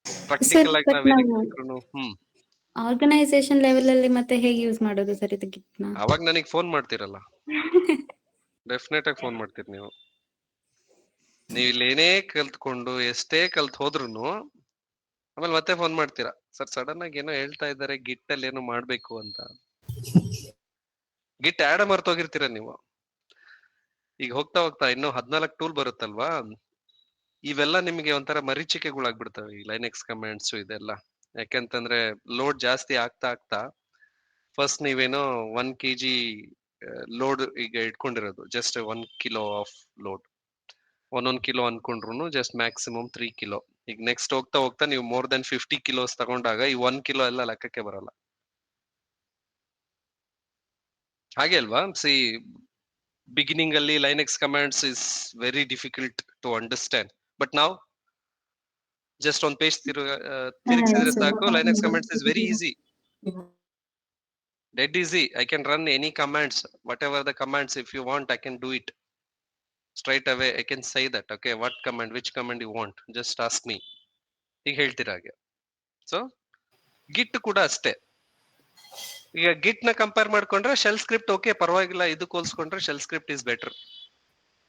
C: ಸರ್
A: ಪ್ರಾಕ್ಟಿಕಲ್ ಆಗಿ
C: ಬಟ್
A: ನಾವೇನೇ
C: ನಾವು
A: ಕಲ್ತ್ರು
C: ಆರ್ಗನೈಸೇಷನ್ ಲೆವೆಲ್ ಅಲ್ಲಿ ಮತ್ತೆ ಹೇಗೆ ಯೂಸ್ ಮಾಡೋದು ಸರ್ ಇದು ಗಿಟ್ನ?
A: ಅವಾಗ ನನಗೆ ಫೋನ್ ಮಾಡ್ತಿರಲ್ಲ, ಡೆಫಿನೆಟ್ ಆಗಿ ಫೋನ್ ಮಾಡ್ತೀರಿ ನೀವು. ನೀವು ಇಲ್ಲಿ ಏನೇ ಕಲ್ತ್ಕೊಂಡು ಎಷ್ಟೇ ಕಲ್ತ್ ಹೋದ್ರುನು ಆಮೇಲೆ ಮತ್ತೆ ಫೋನ್ ಮಾಡ್ತೀರಾ, ಸರ್ ಸಡನ್ ಆಗಿ ಏನೋ ಹೇಳ್ತಾ ಇದ್ದಾರೆ ಗಿಟ್ ಅಲ್ಲಿ ಏನೋ ಮಾಡ್ಬೇಕು ಅಂತ. ಗಿಟ್ ಆಡ ಮರ್ತೋಗಿರ್ತೀರ ನೀವು. ಈಗ ಹೋಗ್ತಾ ಹೋಗ್ತಾ ಇನ್ನೂ 14 ಟೂಲ್ ಬರುತ್ತಲ್ವಾ, ಇವೆಲ್ಲ ನಿಮಗೆ ಒಂಥರ ಮರೀಚಿಕೆಗಳಾಗ್ಬಿಡ್ತವೆ, ಈ ಲೈನೆಕ್ಸ್ ಕಮೆಂಟ್ಸ್ ಇದೆಲ್ಲ. ಯಾಕೆಂತಂದ್ರೆ ಲೋಡ್ ಜಾಸ್ತಿ ಆಗ್ತಾ ಆಗ್ತಾ ಫಸ್ಟ್ ನೀವೇನೋ 1 kg ಲೋಡ್ ಈಗ ಇಟ್ಕೊಂಡಿರೋದು, just 1 kilo of load, 1 kilo ಅನ್ಕೊಂಡ್ರು ಜಸ್ಟ್ ಮ್ಯಾಕ್ಸಿಮಮ್ 3 ಕಿಲೋ. ಈಗ ನೆಕ್ಸ್ಟ್ ಹೋಗ್ತಾ ಹೋಗ್ತಾ ನೀವು ಮೋರ್ ದೆನ್ 50 ಕಿಲೋಸ್ ತಗೊಂಡಾಗ ಈ 1 ಕಿಲೋ ಎಲ್ಲ ಲೆಕ್ಕಕ್ಕೆ ಬರಲ್ಲ. ಹಾಗೆ ಅಲ್ವಾ? ಸಿ, ಬಿಗಿನಿಂಗ್ ಅಲ್ಲಿ Linux commands is very difficult to understand, but ನಾವ್ ಜಸ್ಟ್ ಒಂದ್ ಪೇಜ್ ತಿರುಗಿಸಿದ್ರೆ ಸಾಕು, Linux commands is very easy, dead easy. I can run any commands, whatever the commands, if you want I can do it straight away. I can say that, okay, what command, which command you want, just ask me. ಈಗ ಹೇಳ್ತೀರಾ ಹಾಗೆ. So ಗಿಟ್ ಕೂಡ ಅಷ್ಟೇ. ಈಗ ಗಿಟ್ ನ compare ಮಾಡ್ಕೊಂಡ್ರೆ shell script okay ಪರವಾಗಿಲ್ಲ, ಇದಕ್ಕೆ ಹೋಲ್ಸ್ಕೊಂಡ್ರೆ ಶೆಲ್ ಸ್ಕ್ರಿಪ್ಟ್ ಇಸ್ ಬೆಟರ್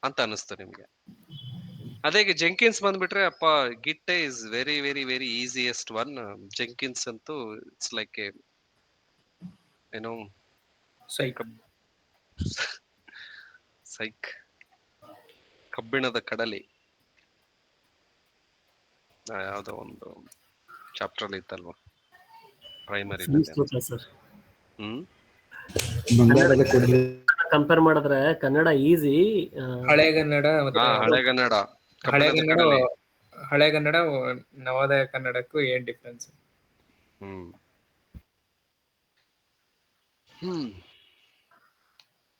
A: ಅಂತ ಅನಿಸ್ತು ನಿಮ್ಗೆ. ಅದೇ ಜೆಂಕಿನ್ಸ್ ಬಂದ್ಬಿಟ್ರೆ ಅಪ್ಪ, git is very very very easiest one. Jenkins ಅಂತೂ ಇಟ್ಸ್ ಲೈಕ್ ಏನೋ
D: Psych.
A: ಸೈಕ್, ಕಬ್ಬಿಣದ ಕಡಲಿ, ಯಾವ್ದೋ ಒಂದು ಚಾಪ್ಟರ್ ಅಲ್ಲಿ ಇತ್ತಲ್ವಾ ಪ್ರೈಮರಿ.
F: ಸರ್
A: ಹ್ಮ್
E: ಬಂಗಾರದ ಕೊಡಲಿ.
F: ಕಂಪೇರ್ ಮಾಡಿದ್ರೆ ಕನ್ನಡ ಈಸಿ.
D: ಹಳೆಗನ್ನಡ ಮತ್ತೆ
A: ಹಳೆಗನ್ನಡ, ಕಬ್ಬಿಣದ
D: ಹಳೆಗನ್ನಡ
A: ಕಡಲೆ.
D: ಹಳೆಗನ್ನಡ ನವೋದಯ ಕನ್ನಡಕ್ಕೂ ಏನ್ ಡಿಫ್ರೆನ್ಸ್?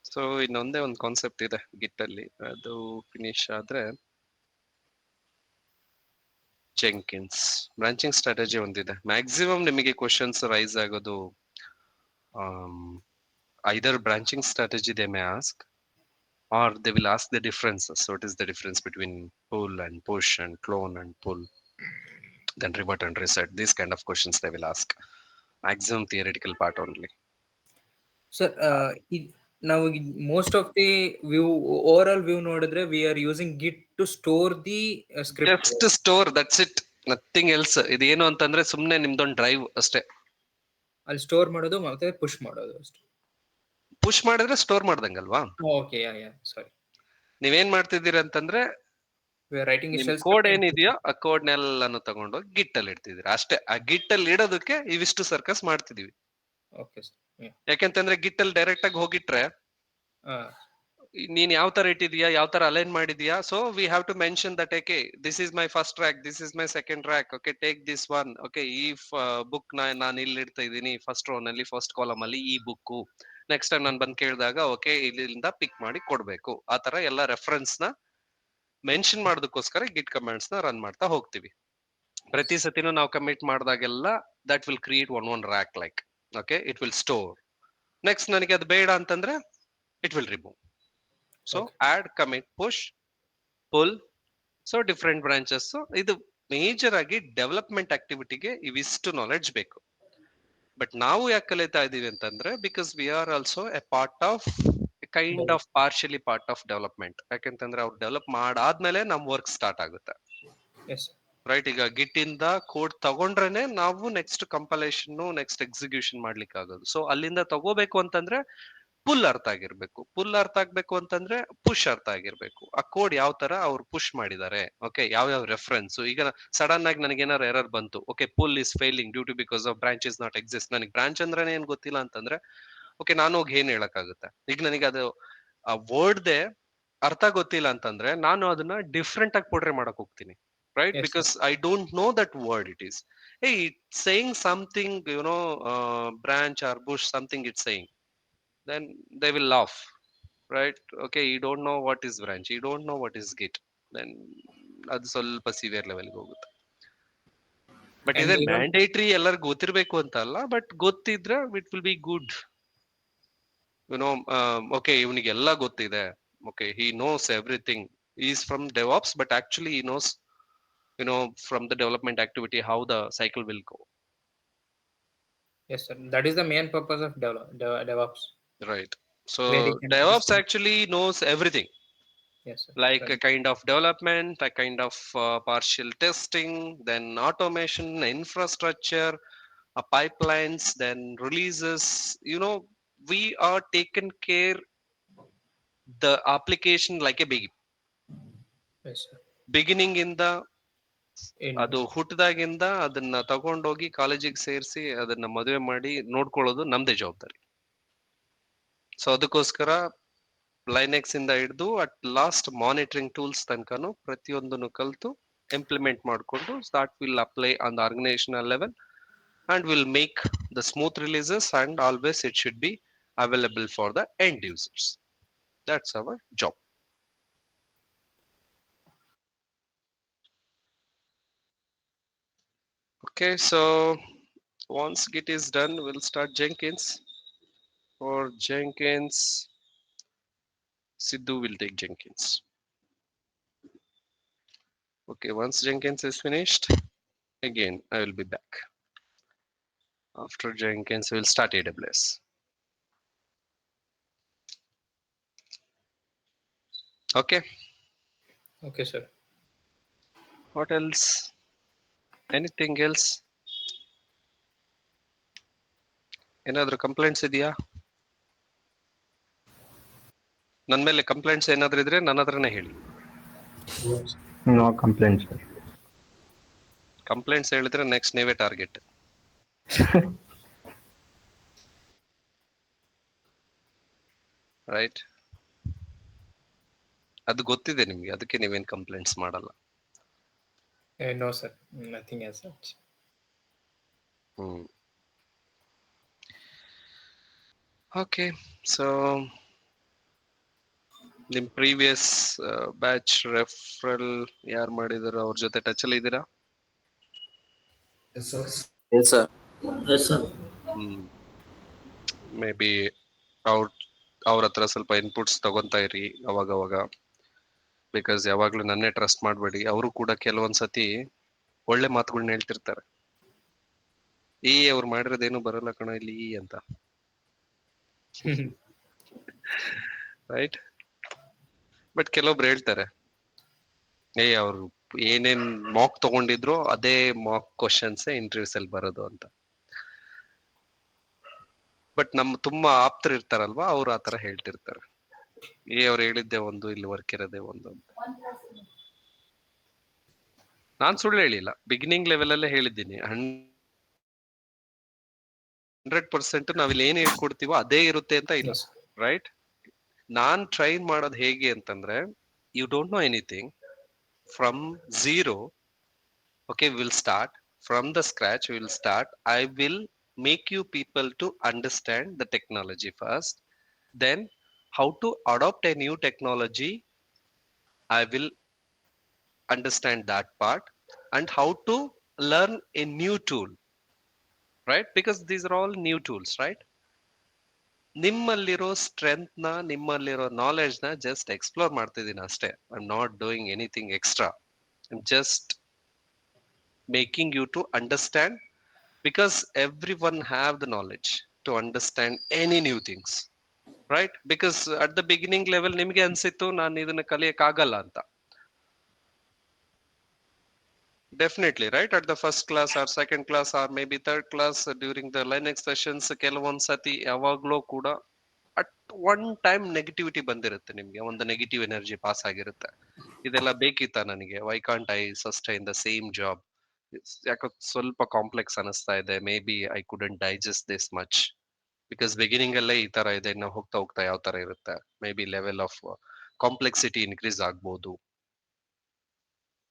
A: ಸೊ ಇನ್ನೊಂದೇ ಒಂದು ಕಾನ್ಸೆಪ್ಟ್ ಇದೆ ಗಿಟ್ ಅಲ್ಲಿ, ಅದು ಫಿನಿಶ್ ಆದ್ರೆ ಜೆಂಕಿನ್ಸ್ ಬ್ರಾಂಚಿಂಗ್ ಸ್ಟ್ರಾಟಜಿ ಒಂದಿದೆ. ಮ್ಯಾಕ್ಸಿಮಮ್ ನಿಮಗೆ ಕ್ವಶನ್ಸ್ ರೈಸ್ ಆಗೋದು either branching strategy they may ask, or they will ask the differences. So what is the difference between pull and push and clone and pull? then revert and reset. These kind of questions they will ask. Maximum theoretical part only.
D: Sir, now most of the view, overall view ನೋಡಿದ್ರೆ we are using Git to store the script.
A: Just store, that's it, nothing else. ಇದೇನು ಅಂತಂದ್ರೆ ಸುಮ್ನೆ ನಿಮ್ದೊಂದು drive ಅಷ್ಟೇ.
D: ಅಲ್ಲಿ store ಮಾಡೋದು ಮತ್ತೆ push ಮಾಡೋದು ಅಷ್ಟೇ.
A: ಪುಷ್ ಮಾಡಿದ್ರೆ ಸ್ಟೋರ್ ಮಾಡ್ದಂಗಲ್ವಾ?
D: ಓಕೆ, ಯಾ ಸಾರಿ.
A: ನೀವೇನ್ ಮಾಡ್ತಿದ್ದೀರಾ ಅಂತಂದ್ರೆ
D: ರೈಟಿಂಗ್
A: ಕೋಡ್ ಏನಿದೆಯೋ ಆ ಕೋಡ್ ನೆಲ್ಲಾನು ತಗೊಂಡೋಗಿ ಗಿಟ್ ಅಲ್ಲಿ ಇಡ್ತಿದೀರಾ ಅಷ್ಟೇ. ಆ ಗಿಟ್ ಅಲ್ಲಿ ಇಡೋದಕ್ಕೆ ಇವಿಷ್ಟು ಸರ್ಕಸ್ ಮಾಡ್ತಿದೀವಿ.
D: Okay sir.
A: ಯಾಕೆಂತಂದ್ರೆ ಗಿಟ್ ಅಲ್ಲಿ ಡೈರೆಕ್ಟ್ ಆಗಿ ಹೋಗಿಟ್ರೆ ನೀನ್ ಯಾವ ತರ ಇಟ್ಟಿದ್ಯಾ, ಯಾವ ತರ ಅಲೈನ್ ಮಾಡಿದ್ಯಾ, so we have to mention that okay this is my first track, this is my second track, okay take this one, okay ಈ ಬುಕ್ ನಾನು ಇಲ್ಲಿ ಇಡ್ತಾ ಇದ್ದೀನಿ ಫಸ್ಟ್ ರೋ ನಲ್ಲಿ ಫಸ್ಟ್ ಕಾಲಮ್ ಅಲ್ಲಿ ಈ ಬುಕ್, ನೆಕ್ಸ್ಟ್ ಟೈಮ್ ನಾನು ಬಂದ್ ಕೇಳಿದಾಗ ಓಕೆ ಇಲ್ಲಿಂದ ಪಿಕ್ ಮಾಡಿ ಕೊಡ್ಬೇಕು. ಆ ತರ ಎಲ್ಲ ರೆಫರೆನ್ಸ್ ನ ಮೆನ್ಷನ್ ಮಾಡೋದಕ್ಕೋಸ್ಕರ ಗಿಟ್ ಕಮಾಂಡ್ಸ್ ನ ರನ್ ಮಾಡ್ತಾ ಹೋಗ್ತೀವಿ. ಪ್ರತಿ ಸತಿನೂ ನಾವು ಕಮಿಟ್ ಮಾಡಿದಾಗೆಲ್ಲ that will create one rack like, okay it will store. Next ನನಗೆ ಅದು ಬೇಡ ಅಂತಂದ್ರೆ it will remove. So add, commit, push, pull, so different branches. ಇದು ಮೇಜರ್ ಆಗಿ ಡೆವಲಪ್ಮೆಂಟ್ ಆಕ್ಟಿವಿಟಿಗೆ ಇವಿಷ್ಟು ನಾಲೆಡ್ಜ್ ಬೇಕು. ಬಟ್ ನಾವು ಯಾಕೆ ಕಲಿತಾ ಇದೀವಿ ಅಂತಂದ್ರೆ because we are also a part of kind of partially part of development. ಯಾಕೆಂತಂದ್ರೆ ಅವ್ರು ಡೆವಲಪ್ ಮಾಡಾದ್ಮೇಲೆ ನಮ್ ವರ್ಕ್ ಸ್ಟಾರ್ಟ್ ಆಗುತ್ತೆ. ರೈಟ್, ಈಗ ಗಿಟ್ ಇಂದ ಕೋಡ್ ತಗೊಂಡ್ರೇನೆ ನಾವು ನೆಕ್ಸ್ಟ್ ಕಂಪಲೇಷನ್ ನೆಕ್ಸ್ಟ್ ಎಕ್ಸಿಕ್ಯೂಷನ್ ಮಾಡ್ಲಿಕ್ಕೆ ಆಗೋದು. ಸೊ ಅಲ್ಲಿಂದ ತಗೋಬೇಕು ಅಂತಂದ್ರೆ ಪುಲ್ ಅರ್ಥ ಆಗಿರ್ಬೇಕು, ಪುಲ್ ಅರ್ಥ ಆಗ್ಬೇಕು ಅಂತಂದ್ರೆ ಪುಷ್ ಅರ್ಥ ಆಗಿರ್ಬೇಕು. ಆ ಕೋಡ್ ಯಾವ ತರ ಅವ್ರು ಪುಷ್ ಮಾಡಿದ್ದಾರೆ, ಓಕೆ ಯಾವ ರೆಫರೆನ್ಸ್. ಈಗ ಸಡನ್ ಆಗಿ ನನಗೆ ಏನಾರು ಎರರ್ ಬಂತು, okay pull is failing due to because of branch is not exist. ನನಗೆ ಬ್ರಾಂಚ್ ಅಂದ್ರೆ ಏನ್ ಗೊತ್ತಿಲ್ಲ ಅಂತಂದ್ರೆ ಓಕೆ ನಾನು ಹೋಗಿ ಏನ್ ಹೇಳಕ್ಕಾಗುತ್ತೆ. ಈಗ ನನಗೆ ಅದು ಆ ವರ್ಡ್ದೆ ಅರ್ಥ ಗೊತ್ತಿಲ್ಲ ಅಂತಂದ್ರೆ ನಾನು ಅದನ್ನ ಡಿಫ್ರೆಂಟ್ ಆಗಿ ಪೋರ್ಟ್ರೇ ಮಾಡಕ್ ಹೋಗ್ತೀನಿ, right? Because I don't know that word it is. Hey, it's saying something, branch or bush, something it's saying. Then they will laugh, right? Okay, you don't know what is branch, you don't know what is git. Then ಅದು ಸ್ವಲ್ಪ severe ಲೆವೆಲ್ಗೆ ಹೋಗುತ್ತೆ. But ಇದೆ mandatory ಎಲ್ಲರಿಗೂ ಗೊತ್ತಿರ್ಬೇಕು ಅಂತ ಅಲ್ಲ, but ಗೊತ್ತಿದ್ರೆ it will be good. Okay ಇವನಿಗೆಲ್ಲ ಗೊತ್ತಿದೆ, okay he knows everything, he is from DevOps, but actually he knows from the development activity how the cycle will go.
D: Yes sir, that is the main purpose of DevOps.
A: Right, so DevOps actually knows everything.
D: Yes sir.
A: Like a kind of development, a kind of partial testing, then automation, infrastructure, pipelines, then releases. We are taken care the application like a baby.
D: Yes sir.
A: Beginning in the ಅದು ಹುಟ್ಟದಾಗಿಂದ ಅದನ್ನ ತಗೊಂಡೋಗಿ ಕಾಲೇಜಿಗೆ ಸೇರಿಸಿ ಅದನ್ನ ಮದುವೆ ಮಾಡಿ ನೋಡ್ಕೊಳ್ಳೋದು ನಮ್ದೇ ಜವಾಬ್ದಾರಿ. ಸೊ ಅದಕ್ಕೋಸ್ಕರ ಲೈನೆಕ್ಸ್ ಇಂದ ಹಿಡಿದು ಅಟ್ ಲಾಸ್ಟ್ ಮಾನಿಟರಿಂಗ್ ಟೂಲ್ಸ್ ತನಕನು ಪ್ರತಿಯೊಂದನ್ನು ಕಲ್ತು ಇಂಪ್ಲಿಮೆಂಟ್ ಮಾಡಿಕೊಂಡು that will apply on the organisational level and will make the smooth releases and always it should be available for the end users. That's our job. Okay, so once Git is done, we'll start Jenkins. For Jenkins, Sidhu will take Jenkins. Okay, once Jenkins is finished, again, I will be back. After Jenkins, we'll start AWS. Okay.
D: Okay, sir.
A: What else? Anything else? ಏನಾದ್ರೂ complaints ಇದೆಯಾ? ನನ್ನ ಮೇಲೆ complaints ಏನಾದ್ರೂ ಇದ್ರೆ ನನ್ನ ಹತ್ರನೇ ಹೇಳಿ.
E: No complaints.
A: Complaints ಹೇಳಿದ್ರೆ ನೆಕ್ಸ್ಟ್ ನೀವೇ ಟಾರ್ಗೆಟ್. ರೈಟ್, ಅದು ಗೊತ್ತಿದೆ ನಿಮ್ಗೆ, ಅದಕ್ಕೆ ನೀವೇನ್ ಕಂಪ್ಲೇಂಟ್ಸ್ ಮಾಡಲ್ಲ.
D: No sir, nothing as such.
A: Okay, so ನಿಮ್ ಪ್ರೀವಿಯಸ್ ಬ್ಯಾಚ್ ರೆಫರಲ್ ಯಾರು ಮಾಡಿದಾರೋ ಅವ್ರ ಜೊತೆ ಟಚ್ ಅಲ್ಲಿ ಇದ್ದೀರಾ? ಮೇ ಬಿ ಅವ್ರ ಹತ್ರ ಸ್ವಲ್ಪ ಇನ್ಪುಟ್ಸ್ ತಗೊಂತಾ ಇರಿ ಅವಾಗ, ಬಿಕಾಸ್ ಯಾವಾಗ್ಲೂ ನನ್ನೇ ಟ್ರಸ್ಟ್ ಮಾಡಬೇಡಿ. ಅವರು ಕೂಡ ಕೆಲವೊಂದ್ಸತಿ ಒಳ್ಳೆ ಮಾತುಗಳನ್ನ ಹೇಳ್ತಿರ್ತಾರೆ. ಅವ್ರು ಮಾಡಿರೋದೇನು ಬರಲ್ಲ ಕಣ ಇಲ್ಲಿ ಅಂತ, ರೈಟ್? ಬಟ್ ಕೆಲವೊಬ್ರು ಹೇಳ್ತಾರೆ, ಅವ್ರು ಏನೇನ್ ಮಾಕ್ ತಗೊಂಡಿದ್ರು ಅದೇ ಮಾಕ್ ಕ್ವಶನ್ಸ್ ಇಂಟರ್ವ್ಯೂಸ್ ಅಲ್ಲಿ ಬರೋದು ಅಂತ. ಬಟ್ ತುಂಬಾ ಆಪ್ತರು ಇರ್ತಾರಲ್ವಾ, ಅವ್ರು ಆತರ ಹೇಳ್ತಿರ್ತಾರೆ, ಅವ್ರು ಹೇಳಿದ್ದೆ ಒಂದು, ಇಲ್ಲಿ ವರ್ಕ್ ಇರೋದೇ ಒಂದು ಅಂತ. ನಾನ್ ಸುಳ್ಳು ಹೇಳಿಲ್ಲ, ಬಿಗಿನಿಂಗ್ ಲೆವೆಲ್ ಅಲ್ಲೇ ಹೇಳಿದ್ದೀನಿ. 100% ನಾವಿಲ್ಲಿ ಏನ್ ಹೇಳ್ಕೊಡ್ತೀವೋ ಅದೇ ಇರುತ್ತೆ ಅಂತ ಇಲ್ಲ, ರೈಟ್? ನಾನ್ ಟ್ರೈನ್ ಮಾಡೋದು ಹೇಗೆ ಅಂತಂದ್ರೆ, you don't know anything, from zero, okay, we'll start from the scratch, we will start. I will make you people to understand the technology first, then how to adopt a new technology, I will understand that part, and how to learn a new tool, right? Because these are all new tools, right? ನಿಮ್ಮಲ್ಲಿರೋ strength ನ, ನಿಮ್ಮಲ್ಲಿರೋ knowledge ನ just explore ಮಾಡ್ತಿದ್ದೀನಿ ಅಷ್ಟೇ. I am not doing anything extra, I am just making you to understand, because everyone have the knowledge to understand any new things, right? Because at the beginning level ನಿಮಗೆ ಅನ್ಸಿತ್ತು ನಾನು ಇದನ್ನ ಕಲಿಯಕ್ ಆಗಲ್ಲ ಅಂತ, definitely, right? At the first class or second class or maybe third class, during the Linux sessions, ಕೆಲವೊಂದ್ ಸತಿ ಯಾವಾಗ್ಲೂ ಕೂಡ ಅಟ್ ಒನ್ ಟೈಮ್ ನೆಗೆಟಿವಿಟಿ ಬಂದಿರುತ್ತೆ, ನಿಮ್ಗೆ ಒಂದು ನೆಗೆಟಿವ್ ಎನರ್ಜಿ ಪಾಸ್ ಆಗಿರುತ್ತೆ. ಇದೆಲ್ಲ ಬೇಕಿತ್ತ ನನಗೆ? Y can't I sustain the same job? ಯಾಕೋ ಸ್ವಲ್ಪ ಕಾಂಪ್ಲೆಕ್ಸ್ ಅನಿಸ್ತಾ ಇದೆ, may be I couldn't digest this much, because beginning ಅಲ್ಲೇ ಈ ತರ ಇದೆ, ಇನ್ನು ಹೋಗ್ತಾ ಹೋಗ್ತಾ ಯಾವ ತರ ಇರುತ್ತೆ, maybe level of complexity increase ಆಗ್ಬೋದು,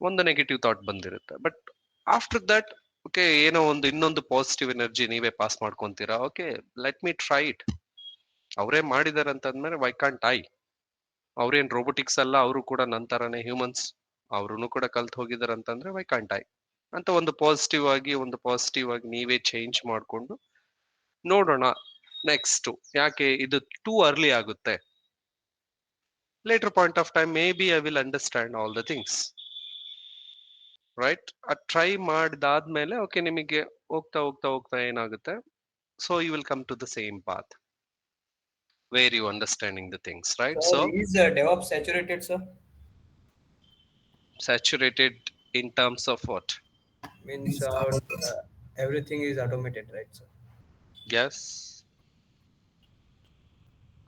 A: ಒಂದು ನೆಗೆಟಿವ್ ಥಾಟ್ ಬಂದಿರುತ್ತೆ. ಬಟ್ ಆಫ್ಟರ್ ದಟ್, ಓಕೆ, ಏನೋ ಒಂದು ಇನ್ನೊಂದು ಪಾಸಿಟಿವ್ ಎನರ್ಜಿ ನೀವೇ ಪಾಸ್ ಮಾಡ್ಕೊಂತೀರಾ. Okay, let me try it. ಅವರೇ ಮಾಡಿದಾರೆ ಅಂತಂದ್ಮೇಲೆ ವೈ ಕಾಂಟ್ ಐ? ಅವ್ರೇನ್ ರೋಬೋಟಿಕ್ಸ್ ಅಲ್ಲ, ಅವರು ಕೂಡ ನಂತರನೇ ಹ್ಯೂಮನ್ಸ್, ಅವ್ರು ಕೂಡ ಕಲ್ತ್ ಹೋಗಿದಾರೆ ಅಂತಂದ್ರೆ ವೈ ಕಾಂಟ್ ಐ ಅಂತ ಒಂದು ಪಾಸಿಟಿವ್ ಆಗಿ ನೀವೇ ಚೇಂಜ್ ಮಾಡ್ಕೊಂಡು ನೋಡೋಣ. ನೆಕ್ಸ್ಟ್, ಯಾಕೆ ಇದು ಟೂ ಅರ್ಲಿ ಆಗುತ್ತೆ, later point of time maybe I will understand all the things, right? Try ಮಾಡಿದಾದ್ಮೇಲೆ ಓಕೆ, ನಿಮಗೆ ಹೋಗ್ತಾ ಹೋಗ್ತಾ ಹೋಗ್ತಾ ಏನಾಗುತ್ತೆ, so you will come to the same path where you understanding the things, right?
B: So
A: so
B: is DevOps saturated, sir?
A: saturated in terms of what?
B: Means everything is automated, right, sir?
A: Yes,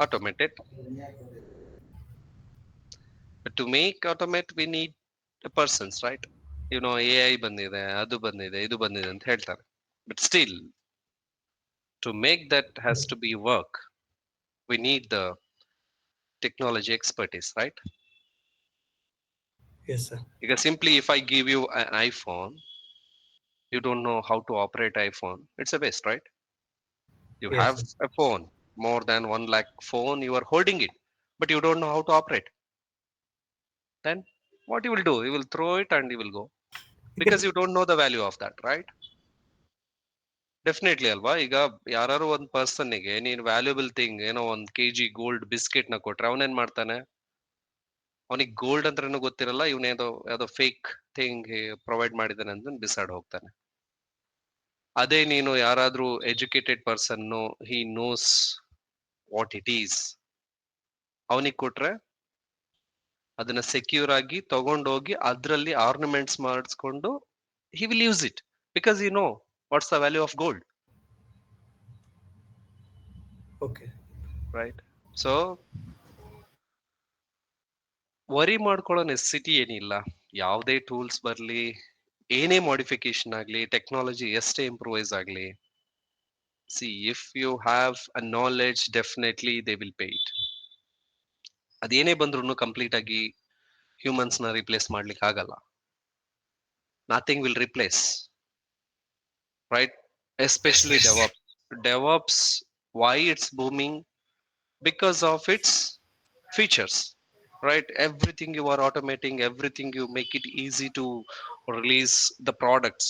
A: automated. But to make automate, we need a persons, right? AI ಬಂದಿದೆ, ಅದು ಬಂದಿದೆ, ಇದು ಬಂದಿದೆ ಅಂತ ಹೇಳ್ತಾರೆ. But still, to make that has to be work. We need the technology expertise, right?
B: Yes, sir.
A: Because simply if I give you an iPhone, you don't know how to operate iPhone, it's a waste, right? You
B: Yes,
A: have
B: sir.
A: a phone, more than 1 lakh phone, you are holding it, but you don't know how to operate. Then what you will do? You will throw it and you will go, because you don't know the value of that, right? Definitely ಅಲ್ವಾ? ಈಗ ಯಾರು ಒಂದ್ ಪರ್ಸನ್ಗೆ ನೀನ್ valuable thing ಏನೋ 1 kg gold biscuit ನ ಕೊಟ್ರೆ ಅವನೇನ್ ಮಾಡ್ತಾನೆ? ಅವನಿಗೆ ಗೋಲ್ಡ್ ಅಂದ್ರೇನು ಗೊತ್ತಿರಲ್ಲ, ಯಾವ್ದೋ ಫೇಕ್ ಥಿಂಗ್ ಪ್ರೊವೈಡ್ ಮಾಡಿದಾನೆ ಅಂತ ಬಿಸಾಡ್ ಹೋಗ್ತಾನೆ. ಅದೇ ನೀನು ಯಾರಾದ್ರೂ educated person, he knows what it is, ಅವನಿಗೆ ಕೊಟ್ರೆ ಅದನ್ನ ಸೆಕ್ಯೂರ್ ಆಗಿ ತಗೊಂಡೋಗಿ ಅದ್ರಲ್ಲಿ ಆರ್ನಮೆಂಟ್ಸ್ ಮಾಡಿಸ್ಕೊಂಡು he will use it, because you know what's the value of gold,
B: Okay.
A: Right? So worry ಮಾಡ್ಕೊಳ್ಳೋ ನೆಸೆಸಿಟಿ ಏನಿಲ್ಲ. ಯಾವುದೇ ಟೂಲ್ಸ್ ಬರ್ಲಿ, ಏನೇ ಮಾಡಿಫಿಕೇಶನ್ ಆಗ್ಲಿ, ಟೆಕ್ನಾಲಜಿ ಎಷ್ಟೇ ಇಂಪ್ರೂವೈಸ್ ಆಗ್ಲಿ, see if you have a knowledge, definitely they will pay it. ಅದೇನೇ ಬಂದ್ರು ಕಂಪ್ಲೀಟ್ ಆಗಿ ಹ್ಯೂಮನ್ಸ್ ನ ರಿಪ್ಲೇಸ್ ಮಾಡ್ಲಿಕ್ಕೆ ಆಗಲ್ಲ. Nothing will replace, right? Especially DevOps. DevOps, why it's booming? Because of its features, right? Everything you are automating, everything you make it easy to release the products.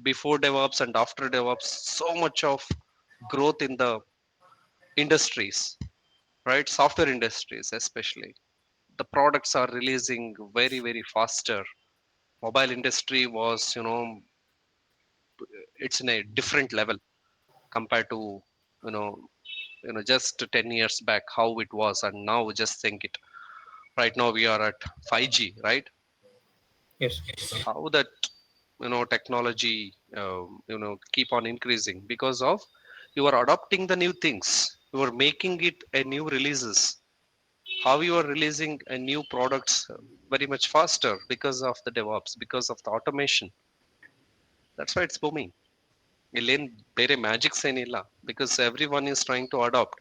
A: Before DevOps and after DevOps, so much of growth in the industries, right? Software industries especially, the products are releasing very faster, Mobile industry was, it's in a different level compared to, you know just 10 years back how it was, and now just think it. Right now we are at 5G, right?
D: Yes.
A: How that, technology, keep on increasing because of you are adopting the new things, you are making it a new releases, how you are releasing a new products very much faster because of the DevOps, because of the automation. That's why it's booming. ಇಲ್ಲೇನ್ ಬೇರೆ magics ಏನಿಲ್ಲ, because everyone is trying to adapt.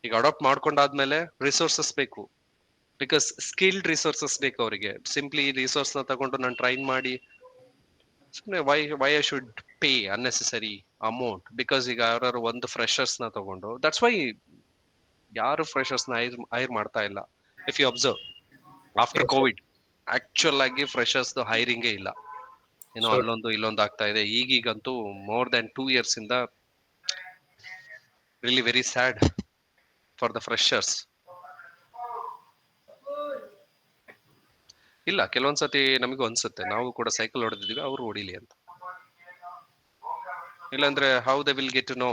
A: ಈಗ adapt ಮಾಡ್ಕೊಂಡಾದ್ಮೇಲೆ resources ಬೇಕು, because skilled resources ಬೇಕು ಅವರಿಗೆ. Simply resource ನ ತಗೊಂಡು ನಾನು ಟ್ರೈನ್ ಮಾಡಿ ಸುಮ್ಮನೆ why I should pay unnecessary amount. Because ಈಗ ಯಾರು ಒಂದು ಫ್ರೆಶರ್ಸ್ ನ ತಗೊಂಡು, ದಟ್ಸ್ ವೈ ಯಾರು ಫ್ರೆಶರ್ಸ್ ನ ಹೈರ್ ಮಾಡ್ತಾ ಇಲ್ಲ. If you observe after
D: Yes, sir.
A: Covid actual ಆಗಿ ಫ್ರೆಶರ್ಸ್ ಹೈರಿಂಗೇ ಇಲ್ಲ.
D: Sure.
A: ಅಲ್ಲೊಂದು ಇಲ್ಲೊಂದು ಆಗ್ತಾ ಇದೆ. ಈಗೀಗಂತೂ ಮೋರ್ ದನ್ 2 years ಇಂದ really very sad for the freshers. ಇಲ್ಲ, ಕೆಲವೊಂದ್ಸತಿ ನಮಗೂ ಅನ್ಸುತ್ತೆ, ನಾವು ಕೂಡ ಸೈಕಲ್ ಹೊಡೆದಿದೀವಿ, ಅವರು ಹೊಡಿಲಿ ಅಂತ. ಇಲ್ಲಾಂದ್ರೆ how they will get to know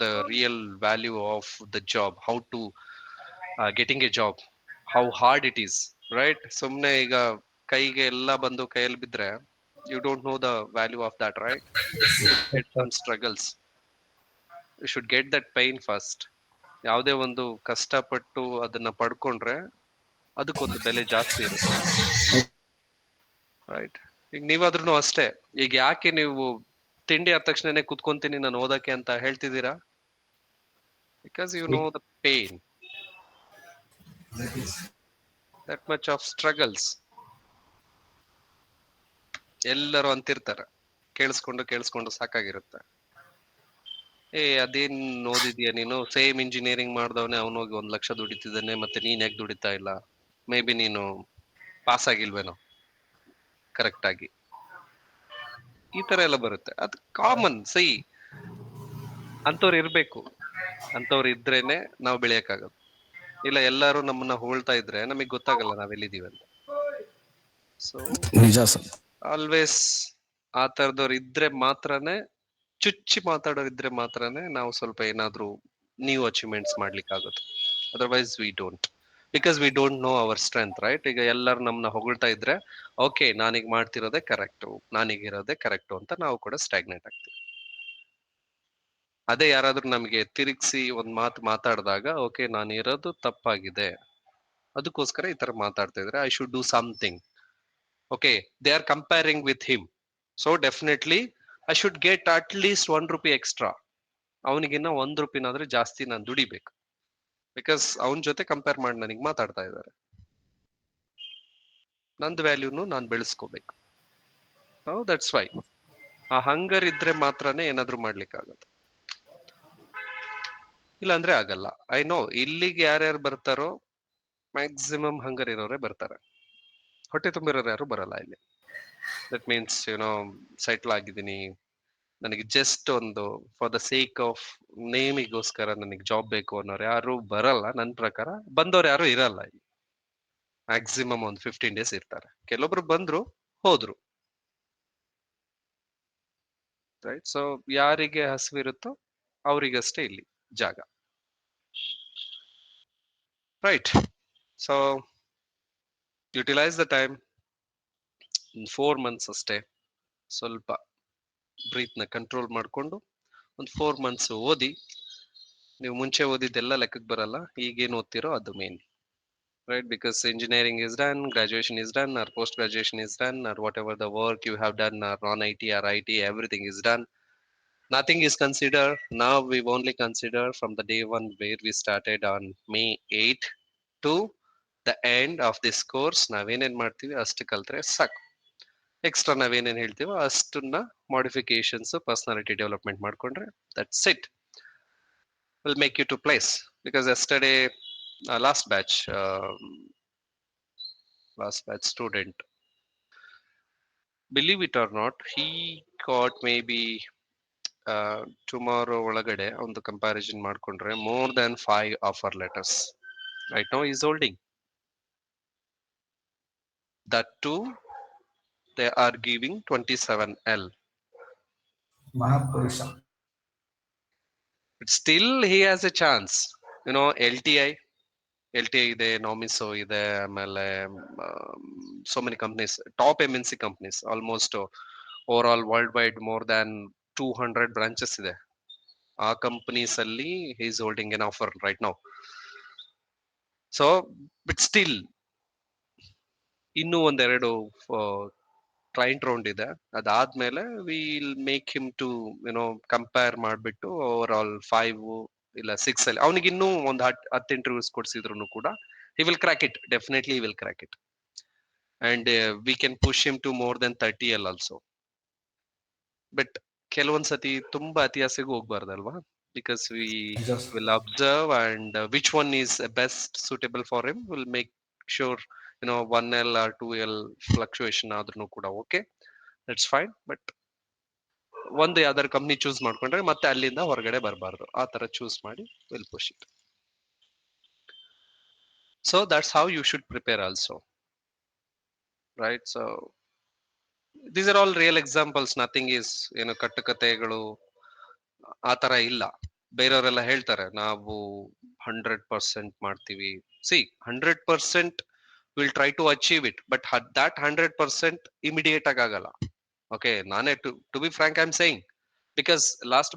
A: the real value of the job, how to getting a job, how hard it is, right? ಸುಮ್ನೆ ಈಗ ಕೈಗೆ ಎಲ್ಲ ಬಂದು ಕೈಯಲ್ಲಿ ಬಿದ್ರೆ you don't know the value of that, right? You should
D: Yes,
A: get
D: sir.
A: Some struggles, you should get that pain first. ಯಾವುದೇ ಒಂದು ಕಷ್ಟಪಟ್ಟು ಅದನ್ನ ಪಡ್ಕೊಂಡ್ರೆ ಅದಕ್ಕೊಂದು ಬೆಲೆ ಜಾಸ್ತಿ ಇರುತ್ತೆ, ರೈಟ್? ಈಗ ನೀವಾದ್ರೂ ಅಷ್ಟೇ. ಈಗ ಯಾಕೆ ನೀವು ತಿಂಡಿ ಆದ ತಕ್ಷಣನೇ ಕುತ್ಕೊಂತೀನಿ ನಾನು ಓದಕ್ಕೆ ಅಂತ ಹೇಳ್ತಿದ್ದೀರಾ? Because you know the pain, that much of struggles. ಎಲ್ಲರೂ ಅಂತಿರ್ತಾರೆ, ಕೇಳಿಸ್ಕೊಂಡು ಕೇಳಿಸ್ಕೊಂಡು ಸಾಕಾಗಿರುತ್ತೆ. ಅದೇನ್ ಓದಿದ್ಯಾ ನೀನು? ಸೇಮ್ ಇಂಜಿನಿಯರಿಂಗ್ ಮಾಡ್ದವನೇ ಅವನೋಗಿ 1 ಲಕ್ಷ ದುಡಿತಿದ್ದಾನೆ, ಮತ್ತೆ ನೀನ್ ಯಾಕೆ ದುಡಿತಾ ಇಲ್ಲ? ಮೇ ಬಿ ನೀನು ಪಾಸ್ ಆಗಿಲ್ವೇನೋ ಕರೆಕ್ಟ್ ಆಗಿ. ಈ ತರ ಎಲ್ಲ ಬರುತ್ತೆ, ಅದು ಕಾಮನ್. ಸೈ ಅಂತವ್ರು ಇರ್ಬೇಕು, ಅಂತವ್ರು ಇದ್ರೇನೆ ನಾವು ಬೆಳೆಯಕ್ಕಾಗದು. ಇಲ್ಲ ಎಲ್ಲಾರು ನಮ್ಮನ್ನ ಹೋಳ್ತಾ ಇದ್ರೆ ನಮಗ್ ಗೊತ್ತಾಗಲ್ಲ ನಾವೆಲ್ಲಿದೀವಿ ಅಂತ. ಸೊ
G: ನಿಜ ಸರ್.
A: ಆಲ್ವೇಸ್ ಆ ತರದವ್ರು ಇದ್ರೆ ಮಾತ್ರನೇ, ಚುಚ್ಚಿ ಮಾತಾಡೋರು ಇದ್ರೆ ಮಾತ್ರನೇ ನಾವು ಸ್ವಲ್ಪ ಏನಾದ್ರೂ ನ್ಯೂ ಅಚೀವ್ಮೆಂಟ್ಸ್ ಮಾಡ್ಲಿಕ್ಕಾಗುತ್ತೆ. Otherwise we don't, because we don't know our strength, right? ಈಗ ಎಲ್ಲರೂ ನಮ್ಮನ್ನ ಹೊಗಳ್ತಾ ಇದ್ರೆ ಓಕೆ ನಾನೀಗ ಮಾಡ್ತಿರೋದೇ ಕರೆಕ್ಟು, ನಾನೀಗಿರೋದೇ ಕರೆಕ್ಟು ಅಂತ ನಾವು ಕೂಡ ಸ್ಟಾಗ್ನೇಟ್ ಆಗ್ತೀವಿ. ಅದೇ ಯಾರಾದ್ರೂ ನಮಗೆ ತಿರುಗಿಸಿ ಒಂದ್ ಮಾತು ಮಾತಾಡಿದಾಗ ಓಕೆ ನಾನು ಇರೋದು ತಪ್ಪಾಗಿದೆ, ಅದಕ್ಕೋಸ್ಕರ ಈ ತರ ಮಾತಾಡ್ತಾ ಇದ್ರೆ I should do something. Okay, they are comparing with him, so definitely I should get at least ₹1 extra. ಅವನಿಗಿನ್ನ ₹1 ಜಾಸ್ತಿ ನಾನು ದುಡಿಬೇಕು, ಬಿಕಾಸ್ ಅವನ ಜೊತೆ ಕಂಪೇರ್ ಮಾಡಿ ನನಗೆ ಮಾತಾಡ್ತಾ ಇದ್ದಾರೆ. ನಂದು ವ್ಯಾಲ್ಯೂನು ನಾನು ಬೆಳೆಸ್ಕೋಬೇಕು. ದಟ್ಸ್ ವೈ ಆ ಹಂಗರ್ ಇದ್ರೆ ಮಾತ್ರನೇ ಏನಾದ್ರೂ ಮಾಡ್ಲಿಕ್ಕಾಗತ್ತೆ, ಇಲ್ಲಾಂದ್ರೆ ಆಗಲ್ಲ. ಐ ನೋ ಇಲ್ಲಿಗೆ ಯಾರ್ಯಾರು ಬರ್ತಾರೋ ಮ್ಯಾಕ್ಸಿಮಮ್ ಹಂಗರ್ ಇರೋರೇ ಬರ್ತಾರೆ, ಹೊಟ್ಟೆ ತುಂಬಿರೋರು ಯಾರು ಬರಲ್ಲ ಇಲ್ಲಿ. ದಟ್ ಮೀನ್ಸ್ ಸೆಟ್ಲ್ ಆಗಿದ್ದೀನಿ, ನನಗೆ ಜಸ್ಟ್ ಒಂದು ಫಾರ್ ದ ಸೇಕ್ ಆಫ್ ನೇಮಿಗೋಸ್ಕರ ನನಗೆ ಜಾಬ್ ಬೇಕು ಅನ್ನೋರು ಯಾರು ಬರಲ್ಲ. ನನ್ನ ಪ್ರಕಾರ ಬಂದವ್ರು ಯಾರು ಇರಲ್ಲ ಇಲ್ಲಿ. ಮ್ಯಾಕ್ಸಿಮಮ್ ಒಂದು 15 days ಇರ್ತಾರೆ, ಕೆಲವೊಬ್ರು ಬಂದ್ರು ಹೋದ್ರು, ರೈಟ್? ಸೊ ಯಾರಿಗೆ ಹಸಿವಿರುತ್ತೋ ಅವರಿಗಷ್ಟೇ ಇಲ್ಲಿ ಜಾಗ, right? So utilise the time. 4 months ಅಷ್ಟೇ, ಸ್ವಲ್ಪ ಬ್ರೀತ್ ನ ಕಂಟ್ರೋಲ್ ಮಾಡ್ಕೊಂಡು ಒಂದು 4 months ಓದಿ. ನೀವು ಮುಂಚೆ ಓದಿದ್ದೆಲ್ಲ ಲೆಕ್ಕಕ್ಕೆ ಬರಲ್ಲ, ಈಗೇನು ಓದ್ತಿರೋ ಅದು main, right? Because engineering is done, graduation is done, or post graduation is done, or whatever the work you have done, or non-IT or IT, everything is done. Nothing is considered. Now we only consider from the day one where we started on May 8 to the end of this course. ನಾವೇನೇನ್ ಮಾಡ್ತೀವಿ ಅಷ್ಟು ಕಲ್ತ್ರೆ ಸಾಕು. Extra ನಾವೇನೇನ್ ಹೇಳ್ತೀವೋ ಅಷ್ಟನ್ನ modifications, personality development ಮಾಡ್ಕೊಂಡ್ರೆ that's it, will make you to place. Because yesterday last batch student, believe it or not, he got maybe tomorrow ಒಳಗಡೆ ಒಂದು comparison ಮಾಡ್ಕೊಂಡ್ರೆ more than 5 offer letters. Right now he is holding that too they are giving 27L.
B: Mahapurusha.
A: But still he has a chance. LTI ಇದೆ, Nomiso ಇದೆ, ಆಮೇಲೆ so many companies, top MNC companies, almost overall worldwide more than 200 branches ಇದೆ. ಆ companies ಅಲ್ಲಿ he is holding an offer right now. So but still ಇನ್ನೂ ಒಂದೆರಡು client round ಇದೆ. ಅದಾದ್ಮೇಲೆ will make him to compare ಮಾಡ್ಬಿಟ್ಟು ಓವರ್ ಆಲ್ 5 ಇಲ್ಲ 6 ಅಲ್ಲಿ ಅವನಿಗೆ ಇನ್ನೂ ಒಂದು 10 ಇಂಟರ್ವ್ಯೂಸ್ ಕೊಡ್ಸಿದ್ರು ಕೂಡ he will crack it, definitely he will crack it, and we can push him to more than 30L also. But ಕೆಲವೊಂದ್ಸತಿ ತುಂಬಾ ಅತಿ ಆಸೆಗೂ ಹೋಗ್ಬಾರ್ದಲ್ವಾ, because we will observe and which one is best suitable for him, will make sure 1L or 2L fluctuation ಆದ್ರೂ ಕೂಡ okay, that's fine. But ಒಂದು ಯಾವ್ದಾದ್ರು company choose ಮಾಡ್ಕೊಂಡ್ರೆ ಮತ್ತೆ ಅಲ್ಲಿಂದ ಹೊರಗಡೆ ಬರಬಾರ್ದು, ಆ ತರ ಚೂಸ್ ಮಾಡಿ will push it. So that's how you should prepare also, right? So these are all real examples, nothing is ಕಟ್ಟುಕತೆಗಳು ಆ ತರ ಇಲ್ಲ. ಬೇರೆಯವರೆಲ್ಲ ಹೇಳ್ತಾರೆ ನಾವು 100% ಮಾಡ್ತೀವಿ. See 100% will try to achieve it, but that 100% immediate ಆಗಲ್ಲ. ಓಕೆ, ನಾನೇ to be frank I am saying, because last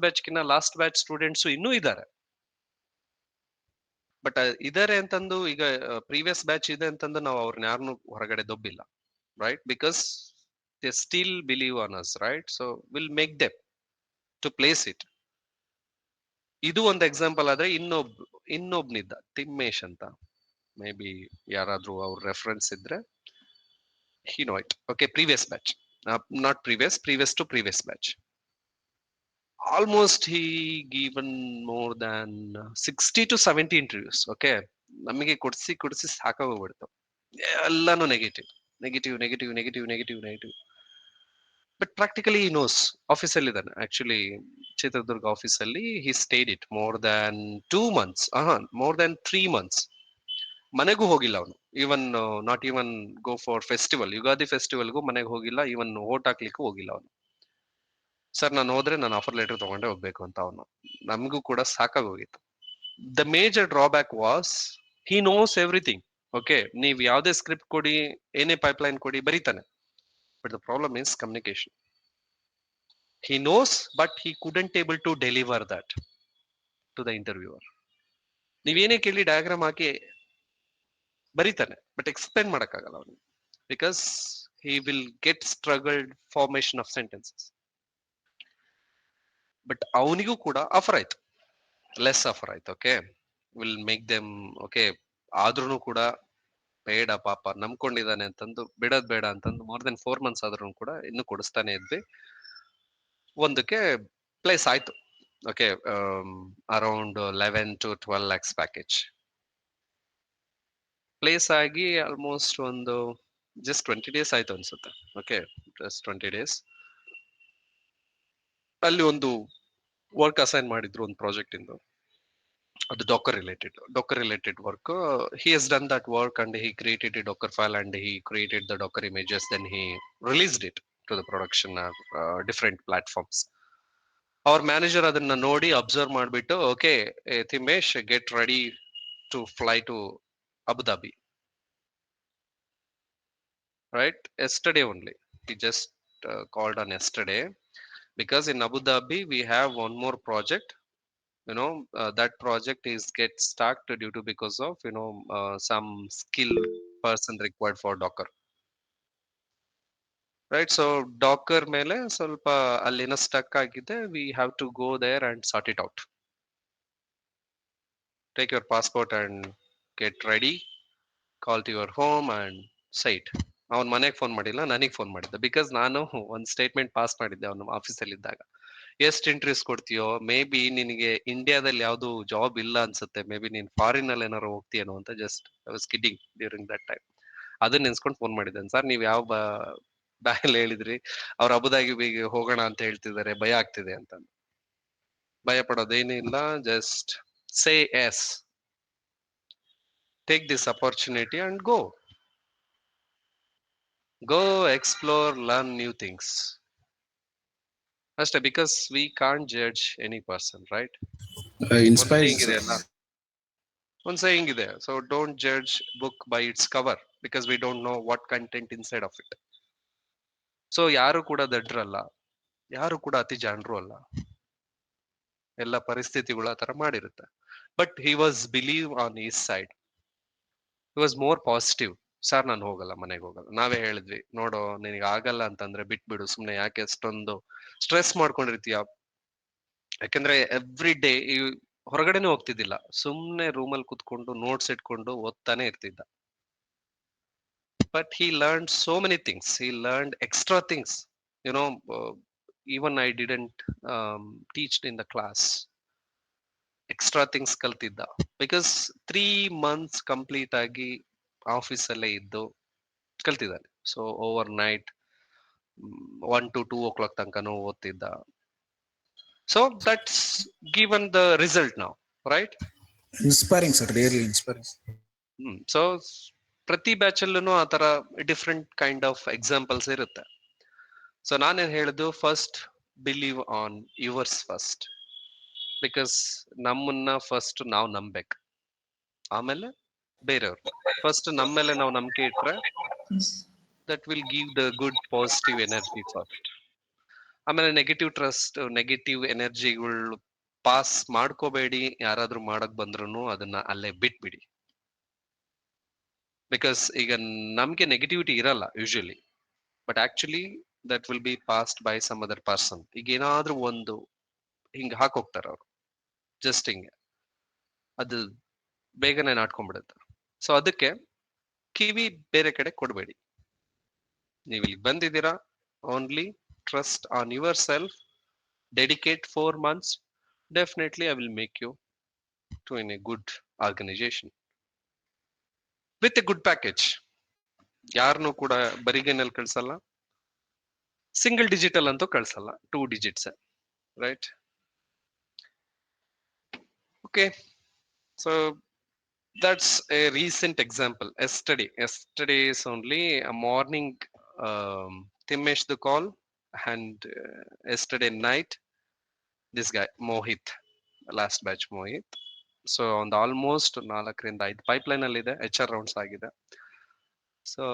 A: batch students ಇನ್ನೂ ಇದ್ದಾರೆ. ಬಟ್ ಇದಾರೆ ಅಂತಂದು ಈಗ ಪ್ರೀವಿಯಸ್ ಬ್ಯಾಚ್ ಇದೆ ಅಂತಂದು ನಾವು ಅವ್ರನ್ನ ಯಾರನ್ನು ಹೊರಗಡೆ ದೊಬ್ಬಿಲ್ಲ, right? Because they still believe on us, right? So will make them to place it. ಇದು ಒಂದು ಎಕ್ಸಾಂಪಲ್ ಆದ್ರೆ ಇನ್ನೊಬ್ನಿದ್ದ ತಿಮ್ಮೇಶ್ ಅಂತ, ಮೇ ಬಿ ಯಾರಾದ್ರೂ ಅವ್ರ ರೆಫರೆನ್ಸ್ ಇದ್ರೆ he know it. Okay, previous batch, not previous to previous batch. Almost he given more than 60 to 70 interviews. Okay, ನಮಗೆ ಕೊಡಿಸಿ ಸಾಕಾಗೋಗ್ಬಿಡ್ತು, ಎಲ್ಲಾನು negative. But practically he knows. ಆಫೀಸಲ್ಲಿ ಇದ್ದಾನೆ ಆಕ್ಚುಲಿ, ಚಿತ್ರದುರ್ಗ ಆಫೀಸಲ್ಲಿ. he stayed it more than 2 months, more than 3 months. ಮನೆಗೂ ಹೋಗಿಲ್ಲ ಅವನು, even not even go for festival, Ugadi ಫೆಸ್ಟಿವಲ್ಗೂ ಮನೆಗೆ ಹೋಗಿಲ್ಲ, ಈವನ್ ಓಟ್ ಹಾಕ್ಲಿಕ್ಕೂ ಹೋಗಿಲ್ಲ ಅವನು. ಸರ್ ನಾನು ಹೋದ್ರೆ ನಾನು ಆಫರ್ ಲೆಟರ್ ತಗೊಂಡೇ ಹೋಗ್ಬೇಕು ಅಂತ ಅವನು. ನಮಗೂ ಕೂಡ ಸಾಕಾಗೋಗಿತ್ತು. The major drawback was he knows everything. Okay, ನೀವ್ ಯಾವ್ದೇ ಸ್ಕ್ರಿಪ್ಟ್ ಕೊಡಿ, ಏನೇ ಪೈಪ್ಲೈನ್ ಕೊಡಿ, ಬರೀತಾನೆ. But the problem is communication. He knows but he couldn't able to deliver that to the interviewer. ನೀವೇನೇ ಕೇಳಿ ಡಯಾಗ್ರಾಮ್ ಹಾಕಿ ಬರೀತಾನೆ, ಬಟ್ ಎಕ್ಸ್ಪ್ಲೇನ್ ಮಾಡಕ್ಕಾಗಲ್ಲ ಅವನಿಗೆ, because he will get struggled formation of sentences. But ಅವನಿಗೂ ಕೂಡ ಆಫರ್ ಆಯ್ತು, ಲೆಸ್ ಆಫರ್ ಆಯ್ತು. Okay, will make them okay. ಆದ್ರೂ ಕೂಡ ಬೇಡ ಪಾಪ, ನಂಬ್ಕೊಂಡಿದ್ದಾನೆ ಅಂತಂದು ಬಿಡೋದ್ ಬೇಡ ಅಂತಂದು ಮೋರ್ ದೆನ್ 4 months ಆದ್ರೂ ಕೂಡ ಇನ್ನು ಕೊಡಿಸ್ತಾನೆ ಇದ್ವಿ. ಒಂದಕ್ಕೆ ಪ್ಲೇಸ್ ಆಯ್ತು. Okay, around 11 to 12 lakhs package place ಆಗಿ ಆಲ್ಮೋಸ್ಟ್ ಒಂದು ಜಸ್ಟ್ 20 days ಆಯ್ತು ಅನ್ಸುತ್ತೆ. Okay, just 20 days. ಅಲ್ಲಿ ಒಂದು ವರ್ಕ್ ಅಸೈನ್ ಮಾಡಿದ್ರು, ಒಂದು ಪ್ರಾಜೆಕ್ಟ್ ಇಂದು. ಅದು Dakar related work. he has done that work and he created a docker file and he created the docker images, then he released it to the production different platforms. ಅವ್ರ manager ಅದನ್ನ ನೋಡಿ observe ಮಾಡ್ಬಿಟ್ಟು, okay Thimesh, get ready to fly to Abu Dhabi, right? Yesterday only, he just called on yesterday, because in Abu Dhabi we have one more project. That project is get stuck due to because of some skill person required for docker, right? So docker ಮೇಲೆ ಸ್ವಲ್ಪ ಅಲ್ಲಿನ stuck ಆಗಿದೆ. we have to go there and sort it out. Take your passport and get ready, call to your home and say it. ಅವನ್ ಮನೆಗೆ phone ಮಾಡಿಲ್ಲ, ನನಗೆ phone ಮಾಡಿದ್ದ, because ನಾನು ಒಂದು ಸ್ಟೇಟ್ಮೆಂಟ್ ಪಾಸ್ ಮಾಡಿದ್ದೆ ಅವನು ಆಫೀಸಲ್ಲಿ ಇದ್ದಾಗ. ಎಷ್ಟು ಇಂಟ್ರೆಸ್ಟ್ ಕೊಡ್ತೀಯೋ, ಮೇ ಬಿ ನಿನಗೆ ಇಂಡಿಯಾದಲ್ಲಿ ಯಾವ್ದು ಜಾಬ್ ಇಲ್ಲ ಅನ್ಸುತ್ತೆ, ಮೇ ಬಿ ನೀನ್ ಫಾರಿನ್ ಅಲ್ಲಿ ಏನಾರು ಹೋಗ್ತೀಯನೋ ಅಂತ just I was kidding during that time. ಅದನ್ನ ನೆನ್ಸ್ಕೊಂಡು ಫೋನ್ ಮಾಡಿದ್ದೇನೆ. ಸರ್ ನೀವ್ ಯಾವ ಬಾಯಲ್ಲಿ ಹೇಳಿದ್ರಿ, ಅವ್ರ ಅಬುದಾಬಿಗೆ ಹೋಗೋಣ ಅಂತ ಹೇಳ್ತಿದ್ದಾರೆ, ಭಯ ಆಗ್ತಿದೆ ಅಂತ. ಭಯ ಪಡೋದೇನಿಲ್ಲ, just say yes, take this opportunity and go. Go explore, learn new things. ಅಷ್ಟೇ, because we can't judge any person, right? ಒಂದು
G: Inspiring,
A: saying
G: sir.
A: ಇದೆ ಅಲ್ಲ, ಒಂದು saying ಇದೆ, so don't judge book by its cover because we don't know what content inside of it. So ಯಾರು ಕೂಡ ದಡ್ರಲ್ಲ, ಯಾರು ಕೂಡ ಅತಿ ಜಾಣರು ಅಲ್ಲ, ಎಲ್ಲ ಪರಿಸ್ಥಿತಿಗಳು ಆ ತರ ಮಾಡಿರುತ್ತೆ. But he was believe on his side, he was more positive. Sir ನಾನು ಹೋಗಲ್ಲ, ಮನೆಗೆ ಹೋಗಲ್ಲ. ನಾವೇ ಹೇಳಿದ್ವಿ, ನೋಡೋ ನಿನಗೆ ಆಗಲ್ಲ ಅಂತಂದ್ರೆ ಬಿಟ್ಬಿಡು, ಸುಮ್ನೆ ಯಾಕೆ ಅಷ್ಟೊಂದು ಸ್ಟ್ರೆಸ್ ಮಾಡ್ಕೊಂಡಿರ್ತೀಯ. ಯಾಕಂದ್ರೆ ಎವ್ರಿ ಡೇ ಹೊರಗಡೆನೂ ಹೋಗ್ತಿದ್ದಿಲ್ಲ, ಸುಮ್ನೆ ರೂಮಲ್ಲಿ ಕುತ್ಕೊಂಡು ನೋಟ್ಸ್ ಇಟ್ಕೊಂಡು ಓದ್ತಾನೆ ಇರ್ತಿದ್ದ. But he learned so many things, he learned extra things, you know. Even I didn't teach in the class, extra things ಕಲ್ತಿದ್ದ. ಬಿಕಾಸ್ 3 months ಕಂಪ್ಲೀಟ್ ಆಗಿ ಆಫೀಸ್ ಅಲ್ಲೇ ಇದ್ದು ಕಲ್ತಿದ್ದಾನೆ. So overnight 1 to 2 o'clock ತನಕನೂ ಓದ್ತಿದ್ದ. So that's given the result ನಾವು, right?
G: Inspiring, sir. Really inspiring.
A: So ಪ್ರತಿ batch ಅಲ್ಲೂ ಆ ತರ ಡಿಫ್ರೆಂಟ್ ಕೈಂಡ್ ಆಫ್ ಎಕ್ಸಾಂಪಲ್ಸ್ ಇರುತ್ತೆ. ಸೊ ನಾನೇನ್ ಹೇಳುದು, first believe on yours first, because ನಮ್ಮನ್ನ ಫಸ್ಟ್ ನಾವು ನಂಬೇಕು, ಆಮೇಲೆ ಬೇರೆಯವ್ರು. ಫಸ್ಟ್ ನಮ್ಮ ಮೇಲೆ ನಾವು ನಂಬಿಕೆ ಇಟ್ರೆ that will give the good positive energy first. ಆಮೇಲೆ ನೆಗೆಟಿವ್ ಟ್ರಸ್ಟ್, ನೆಗೆಟಿವ್ ಎನರ್ಜಿಗಳು ಪಾಸ್ ಮಾಡ್ಕೋಬೇಡಿ. ಯಾರಾದ್ರೂ ಮಾಡಕ್ ಬಂದ್ರು ಅದನ್ನ ಅಲ್ಲೇ ಬಿಟ್ಬಿಡಿ. ಬಿಕಾಸ್ ಈಗ ನಮ್ಗೆ ನೆಗೆಟಿವಿಟಿ ಇರಲ್ಲ usually, but actually that will be passed by some other person. ಈಗ ಏನಾದ್ರೂ ಒಂದು ಹಿಂಗ್ ಹಾಕೋಗ್ತಾರ ಅವ್ರು, ಜಸ್ಟ್ ಹಿಂಗೆ, ಅದು ಬೇಗನೆ ನಾಟ್ಕೊಂಡ್ಬಿಡುತ್ತೆ. ಸೊ ಅದಕ್ಕೆ ಕಿವಿ ಬೇರೆ ಕಡೆ ಕೊಡ್ಬೇಡಿ. ನೀವು ಇಲ್ಲಿ ಬಂದಿದ್ದೀರಾ, only trust on yourself, dedicate 4 months, definitely I will make you to in a good organisation with a good package. ಯಾರನ್ನೂ ಕೂಡ ಬರಿಗೈನಲ್ಲಿ ಕಳ್ಸಲ್ಲ, ಸಿಂಗಲ್ ಡಿಜಿಟಲ್ ಅಂತೂ ಕಳ್ಸಲ್ಲ, 2 digits, right? Okay, so that's a recent example. Yesterday is only a morning, Timesh the call, and yesterday night this guy Mohit, last batch Mohit. So on the almost 4ರಿಂದ 5 pipeline ಅಲ್ಲಿ ಇದೆ, HR rounds ಆಗಿದೆ. So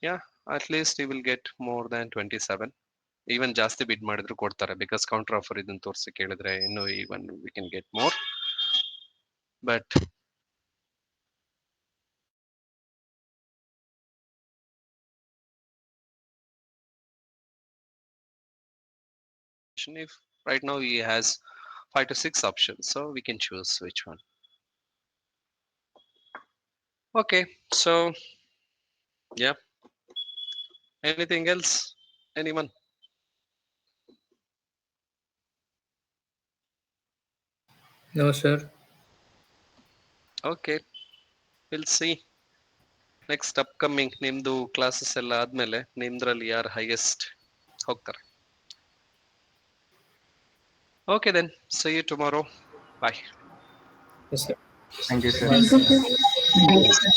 A: yeah, at least he will get more than 27. Even ಜಾಸ್ತಿ ಬಿಡ್ ಮಾಡಿದ್ರು ಕೊಡ್ತಾರೆ, because counter offer ಇದನ್ನ ತೋರಿಸಿ ಕೇಳಿದ್ರೆ ಇನ್ನು even we can get more. But if right now he has 5 to 6 options, so we can choose which one. Okay, so yeah, anything else, anyone?
D: No, sir.
A: Okay, we'll see next upcoming. ನಿಮ್ದು classes ಎಲ್ಲ ಆದ್ಮೇಲೆ ನಿಮ್ದ್ರಲ್ಲಿ ಯಾರು highest ಹೋಗ್ತಾರೆ. Okay then, see you tomorrow. Bye.
D: Yes, sir.
E: Thank you, sir.
C: Thank you, sir.